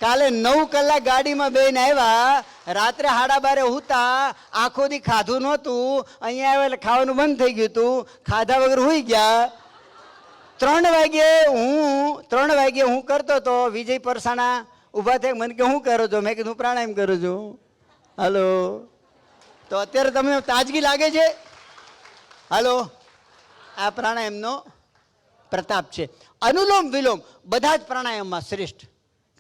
કાલે 9 કલાક ગાડીમાં બેન આવ્યા, રાત્રે 12:30 હુતા, આખો દી ખાધું નહોતું, અહીંયા આવ્યા એટલે ખાવાનું બંધ થઈ ગયું હતું, ખાધા વગર હુઈ ગયા. 3 વાગ્યે હું કરતો તો વિજય પરસાણા ઊભા થયા, મને કે હું કરો છો? મેં કીધું પ્રાણાયામ કરું છું. હલો, તો અત્યારે તમને તાજગી લાગે છે? હલો, આ પ્રાણાયામનો પ્રતાપ છે. અનુલોમ વિલોમ બધા જ પ્રાણાયામમાં શ્રેષ્ઠ.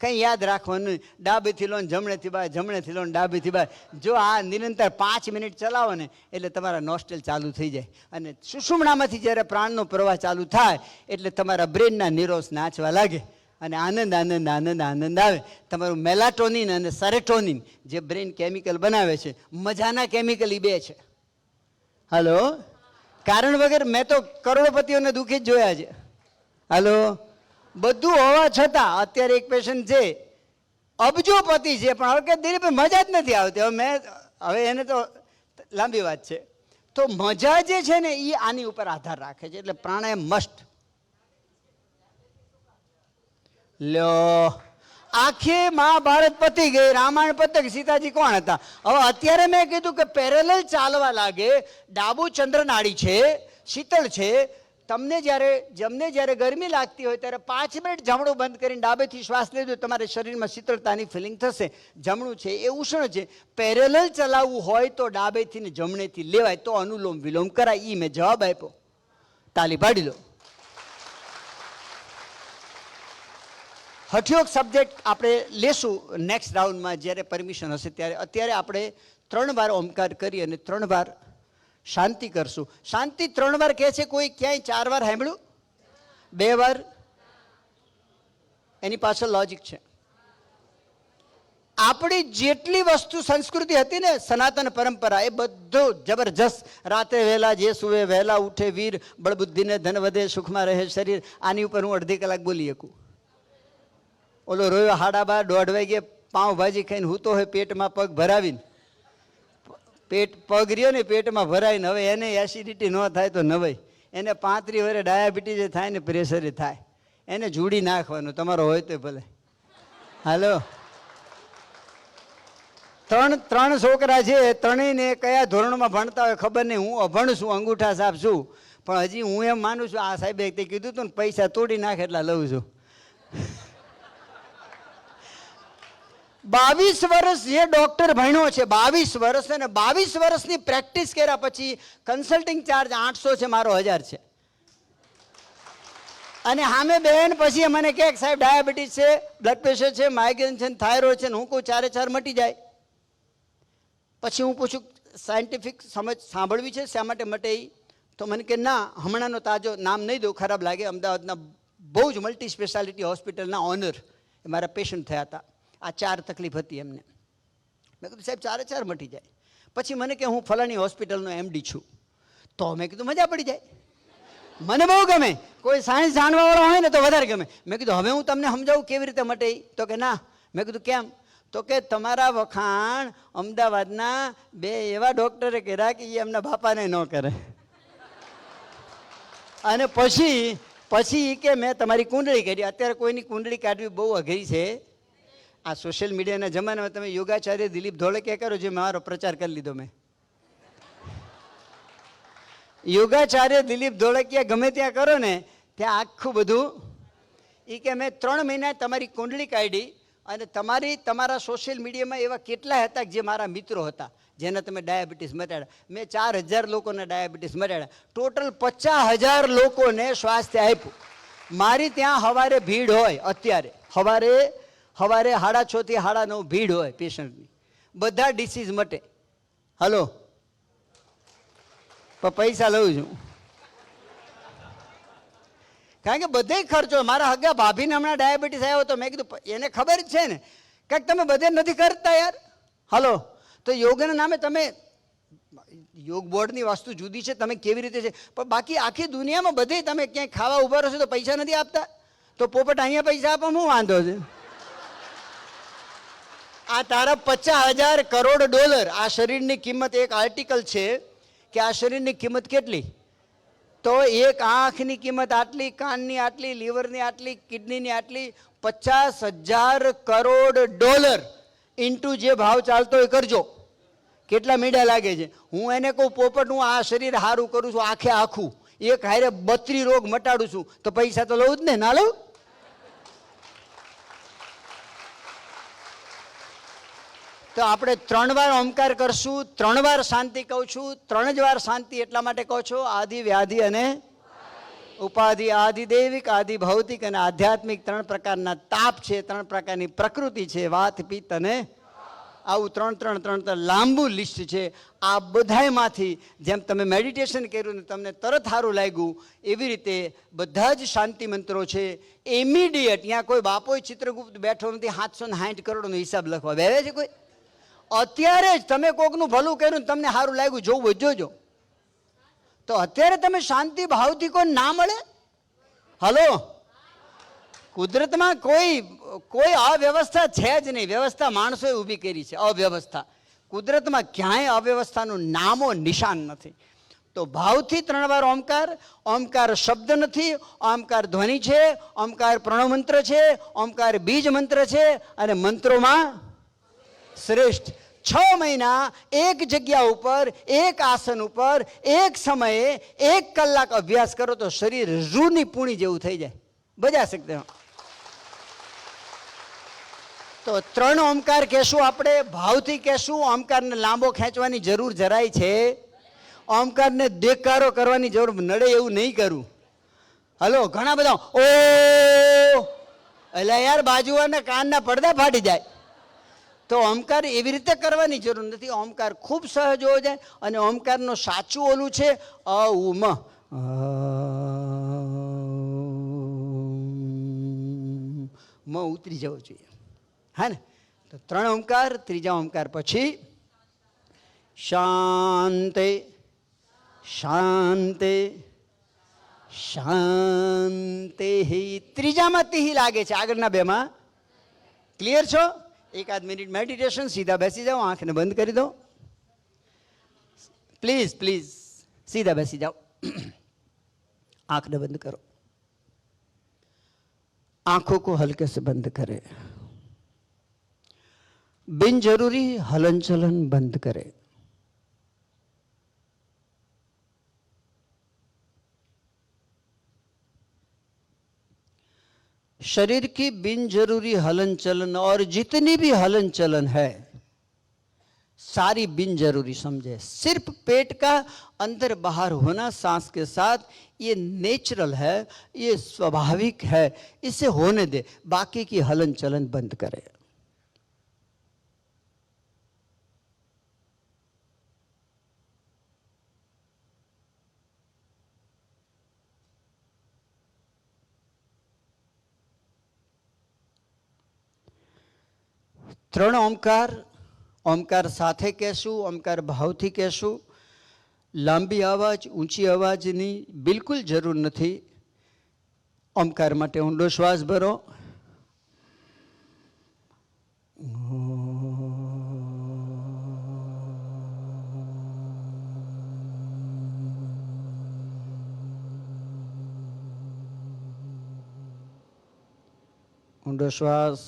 કંઈ યાદ રાખવાનું નહીં. ડાબેથી લો, જમણેથી બાય, જમણેથી લો, ડાબેથી બાય. જો આ નિરંતર 5 મિનિટ ચલાવો ને એટલે તમારા નોસ્ટ્રેલ ચાલુ થઈ જાય, અને સુષુમ્ણામાંથી જ્યારે પ્રાણનો પ્રવાહ ચાલુ થાય એટલે તમારા બ્રેનના નિરોસ નાચવા લાગે, અને આનંદ આનંદ આનંદ આનંદ આવે. તમારું મેલાટોનિન અને સેરેટોનિન જે બ્રેન કેમિકલ બનાવે છે, મજાના કેમિકલ એ 2 છે. હલો, કારણ વગર મેં તો કરોડપતિઓને દુઃખી જ જોયા છે. હલો, બધું હોવા છતાં અત્યારે એક પેશન્ટ છે, અબજોપતિ છે, પણ હવે કે દિલીપભાઈ મજા જ નથી આવતી. હવે એને તો લાંબી વાત છે. તો મજા જે છે ને એ આની ઉપર આધાર રાખે છે. એટલે પ્રાણાયામ મસ્ટ. લ્યો, આખી મહાભારત પતી ગઈ, રામાયણ પતી ગઈ, સીતાજી કોણ હતા? હવે અત્યારે મેં કીધું કે પેરેલલ ચાલવા લાગે. ડાબુ ચંદ્રનાડી છે, શીતળ છે. જમને જ્યારે ગરમી લાગતી હોય ત્યારે 5 મિનિટ જમણું બંધ કરીને ડાબેથી શ્વાસ લેજો, તમારા શરીરમાં શીતળતાની ફિલિંગ થશે. જમણું છે એ ઉષ્ણ છે. પેરેલલ ચલાવવું હોય તો ડાબેથી ને જમણેથી લેવાય, તો અનુલોમ વિલોમ કરાય. એ મેં જવાબ આપ્યો. તાલી પાડી લો. હઠયોગ સબ્જેક્ટ આપણે લેશું નેક્સ્ટ રાઉન્ડમાં જ્યારે પરમિશન હશે ત્યારે. અત્યારે આપણે 3 વાર ઓમકાર કરી અને 3 વાર શાંતિ કરશું. શાંતિ 3 વાર કહે છે કોઈ? ક્યાંય 4 વાર સાંભળ્યું? 2 વાર? એની પાછળ લોજિક છે. આપણી જેટલી વસ્તુ સંસ્કૃતિ હતી ને, સનાતન પરંપરા, એ બધું જબરજસ્ત. રાતે વહેલા જે સુવે વહેલા ઉઠે વીર, બળબુદ્ધિને ધન વધે, સુખમાં રહે શરીર. આની ઉપર હું અડધી કલાક બોલી શકું. ઓલો રોયો 12:30 1:30 વાગે પાઉંભાજી ખાઈને હૂતો હોય, પેટમાં પગ ભરાવીને, પગ રહ્યો ને પેટમાં ભરાઈને, હવે એને એસિડિટી ન થાય તો નવાય, એને 35 વર્ષે ડાયાબિટીસ થાય ને પ્રેશર થાય, એને જોડી નાખવાનું, તમારો હોય તો ભલે. હાલો, 3 છોકરા છે, ત્રણેયને કયા ધોરણમાં ભણતા હોય ખબર નહીં. હું અભણ છું, અંગૂઠા સાફ છું, પણ હજી હું એમ માનું છું આ સાહેબે તે કીધું હતું ને પૈસા તોડી નાખે એટલા લઉં છું. 22 વર્ષ જે ડોક્ટર ભણ્યો છે, 22 વર્ષ, અને 22 વર્ષની પ્રેક્ટિસ કર્યા પછી કન્સલ્ટિંગ ચાર્જ 800 છે, મારો 1000 છે. અને સામે બેન પછી મને કહે સાહેબ ડાયાબિટીસ છે, બ્લડ પ્રેશર છે, માઇગ્રેન છે, થાઇરોઇડ છે. હું કહું 4 મટી જાય. પછી હું પૂછું સાયન્ટિફિક સમજ સાંભળવી છે, શા માટે મટે? તો મને કે ના, હમણાંનો તાજો નામ નહીં દઉં, ખરાબ લાગે, અમદાવાદના બહુ જ મલ્ટી સ્પેશિયાલિટી હોસ્પિટલના ઓનર એ મારા પેશન્ટ થયા હતા. આ 4 તકલીફ હતી એમને. મેં કીધું સાહેબ 4 મટી જાય. પછી મને કે હું ફલાણી હોસ્પિટલનો MD છું. તો મેં કીધું મજા પડી જાય. મને બહુ ગમે. કોઈ સાયન્સ જાણવાવાળો હોય ને તો વધારે ગમે. મેં કીધું હવે હું તમને સમજાવું કેવી રીતે મટે ઈ? તો કે ના. મેં કીધું કેમ? તો કે તમારા વખાણ અમદાવાદના 2 એવા ડોક્ટરે કર્યા કે એ એમના બાપાને ન કરે. અને પછી ઈ કે મેં તમારી કુંડળી કાઢી. અત્યારે કોઈની કુંડળી કાઢવી બહુ અઘરી છે. આ સોશિયલ મીડિયાના જમાનામાં તમે યોગાચાર્ય દિલીપ ધોળકિયા કરો, જે મારો પ્રચાર કરી લીધો મેં. યોગાચાર્ય દિલીપ ધોળકિયા ગમે ત્યાં કરો ને ત્યાં આખું બધું એ કે મેં 3 મહિના તમારી કુંડળી કાઢી અને તમારા સોશિયલ મીડિયામાં એવા કેટલા હતા જે મારા મિત્રો હતા જેને તમે ડાયાબિટીસ મટાડ્યા. મેં 4000 લોકોને ડાયાબિટીસ મટાડ્યા. ટોટલ 50,000 લોકોને સ્વાસ્થ્ય આપ્યું. મારી ત્યાં સવારે ભીડ હોય. અત્યારે સવારે 6:30 થી 9:30 ભીડ હોય પેશન્ટની. બધા ડિસીઝ મટે. હલો, પણ પૈસા લઉં છું કારણ કે બધે ખર્ચો. મારા હગા ભાભીને હમણાં ડાયાબિટીસ આવ્યો તો મેં કીધું એને ખબર જ છે ને કાંઈક તમે બધે નથી કરતા યાર. હલો, તો યોગના નામે તમે યોગ બોર્ડની વસ્તુ જુદી છે, તમે કેવી રીતે છે, પણ બાકી આખી દુનિયામાં બધે તમે ક્યાંય ખાવા ઉભા રહેશો તો પૈસા નથી આપતા. તો પોપટ અહીંયા પૈસા આપવા શું વાંધો છે? આ તારા $50,000 કરોડ. આ શરીરની કિંમત, એક આર્ટિકલ છે કે આ શરીરની કિંમત કેટલી? તો એક આંખની કિંમત આટલી, કાનની આટલી, લીવરની આટલી, કિડનીની આટલી. $50,000 કરોડ ઇન્ટુ જે ભાવ ચાલતો હોય કરજો. કેટલા મીડા લાગે છે? હું એને કહું પોપટ હું આ શરીર સારું કરું છું આખે આખું, એક હારે 32 રોગ મટાડું છું, તો પૈસા તો લઉં જ ને, ના લઉં? તો આપણે 3 વાર ઓમકાર કરશું, 3 વાર શાંતિ કહું છું. 3 જ વાર શાંતિ એટલા માટે કહો છો, આદિ, વ્યાધિ અને ઉપાધિ. આદિ દૈવિક, આદિ ભૌતિક અને આધ્યાત્મિક 3 પ્રકારના તાપ છે, 3 પ્રકારની પ્રકૃતિ છે, વાત, પિત્ત અને આવું 3 લાંબુ લિસ્ટ છે. આ બધાયમાંથી જેમ તમે મેડિટેશન કર્યું ને તમને તરત સારું લાગ્યું એવી રીતે બધા જ શાંતિ મંત્રો છે. ઇમિડિયેટ. ત્યાં કોઈ બાપોય ચિત્રગુપ્ત બેઠો નથી 760 કરોડનો હિસાબ લખવા બેસે છે કોઈ? અત્યારે જ તમે કોકનું ભલું કર્યું ને તમને સારું લાગ્યું, જોવું જોજો. તો અત્યારે તમે શાંતિ ભાવથી કોઈ ના મળે? હલો, કુદરતમાં કોઈ અવ્યવસ્થા છે જ નહીં. વ્યવસ્થા માણસોએ ઊભી કરી છે. અવ્યવસ્થા કુદરતમાં ક્યાંય અવ્યવસ્થાનું નામો નિશાન નથી. તો ભાવથી 3 વાર ઓમકાર. ઓમકાર શબ્દ નથી, ઓમકાર ધ્વનિ છે, ઓમકાર પ્રણવ મંત્ર છે, ઓમકાર બીજ મંત્ર છે અને મંત્રોમાં શ્રેષ્ઠ. 6 મહિના એક જગ્યા ઉપર, એક આસન ઉપર, એક સમયે 1 કલાક અભ્યાસ કરો તો શરીર રૂની પૂણી જેવું થઈ જાય. બજા શકતે. તો 3 ઓમકાર કહેશું આપણે, ભાવથી કહેશું. ઓમકારને લાંબો ખેંચવાની જરૂર જરાય છે. ઓમકારને દેકારો કરવાની જરૂર નડે એવું નહીં કરવું. હલો, ઘણા બધા ઓ એટલે યાર બાજુવાના કાનના પડદા ફાટી જાય. તો ઓમકાર એવી રીતે કરવાની જરૂર નથી. ઓમકાર ખૂબ સહજ હોવો જાય અને ઓમકારનું સાચું ઓલું છે અઉમ. મ ઉતરી જવું જોઈએ. હા ને? તો 3 ઓમકાર. 3જા ઓમકાર પછી શાંતિ, શાંતિ, શાંતિ. 3જામાં તિહ લાગે છે, આગળના 2માં ક્લિયર છો? 1 મિનિટ મેડિટેશન. સીધા બેસી જાઓ, આંખને બંધ કરી દો પ્લીઝ. પ્લીઝ સીધા બેસી જાઓ, आंख बंद करो. आंखों को हल्के से बंद करें. बिन जरूरी हलन चलन बंद करें. शरीर की बिन जरूरी हलन चलन और जितनी भी हलन चलन है सारी बिन जरूरी समझे. सिर्फ पेट का अंदर बाहर होना सांस के साथ ये नेचुरल है, ये स्वाभाविक है, इसे होने दे. बाकी की हलन चलन बंद करे. ત્રણ ઓમકાર. ઓમકાર સાથે કહેશું, ઓમકાર ભાવથી કહેશું. લાંબી અવાજ ઊંચી અવાજની બિલકુલ જરૂર નથી. ઓમકાર માટે ઊંડો શ્વાસ ભરો. ઊંડો શ્વાસ.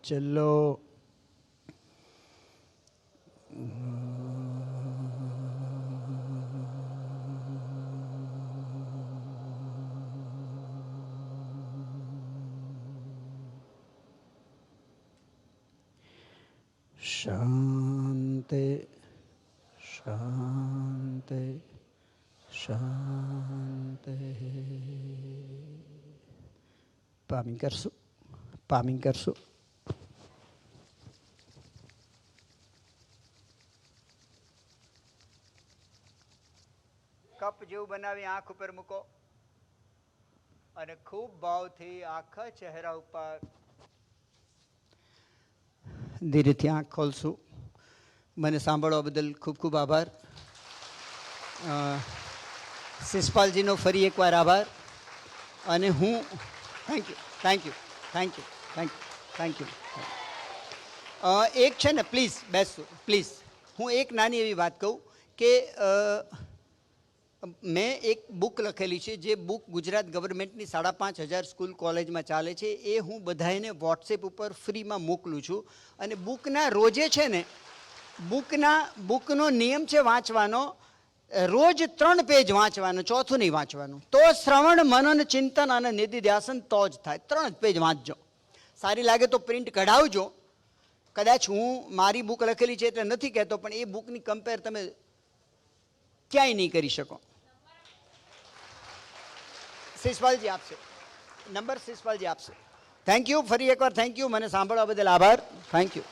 ચલો. શાંતિ શાંતિ શાંતિ. પામિંગ કરશું, પામિંગ કરશું. કપ જેવું બનાવી આંખ ઉપર મૂકો અને ખૂબ ભાવથી આખા ચહેરા ઉપર ધીરેથી આંખ ખોલશું. મને સાંભળવા બદલ ખૂબ ખૂબ આભાર. શિષપાલજીનો ફરી એકવાર આભાર. અને હું thank you thank you thank you thank you thank you. એક છે ને, પ્લીઝ બેસો પ્લીઝ. હું એક નાની એવી વાત કહું કે મેં એક બુક લખેલી છે, જે બુક ગુજરાત ગવર્મેન્ટની 5,500 સ્કૂલ કોલેજમાં ચાલે છે. એ હું બધાને વોટ્સએપ ઉપર ફ્રીમાં મોકલું છું. અને બુકના રોજે છે ને, બુકનો નિયમ છે વાંચવાનો, રોજ 3 પેજ વાંચવાનો, ચોથું નહીં વાંચવાનું. તો શ્રવણ મનન ચિંતન અને નિધિધ્યાસન તો જ થાય. 3 પેજ વાંચજો. સારી લાગે તો પ્રિન્ટ કઢાવજો. કદાચ હું મારી બુક લખેલી છે એટલે નથી કહેતો, પણ એ બુકની કમ્પેર તમે ક્યાંય નહીં કરી શકો. શિષપાલજી આપશે નંબર, શિષપાલજી આપશે. થેન્ક યુ ફરી એકવાર, થેન્ક યુ. મને સાંભળવા બદલ આભાર. Thank you.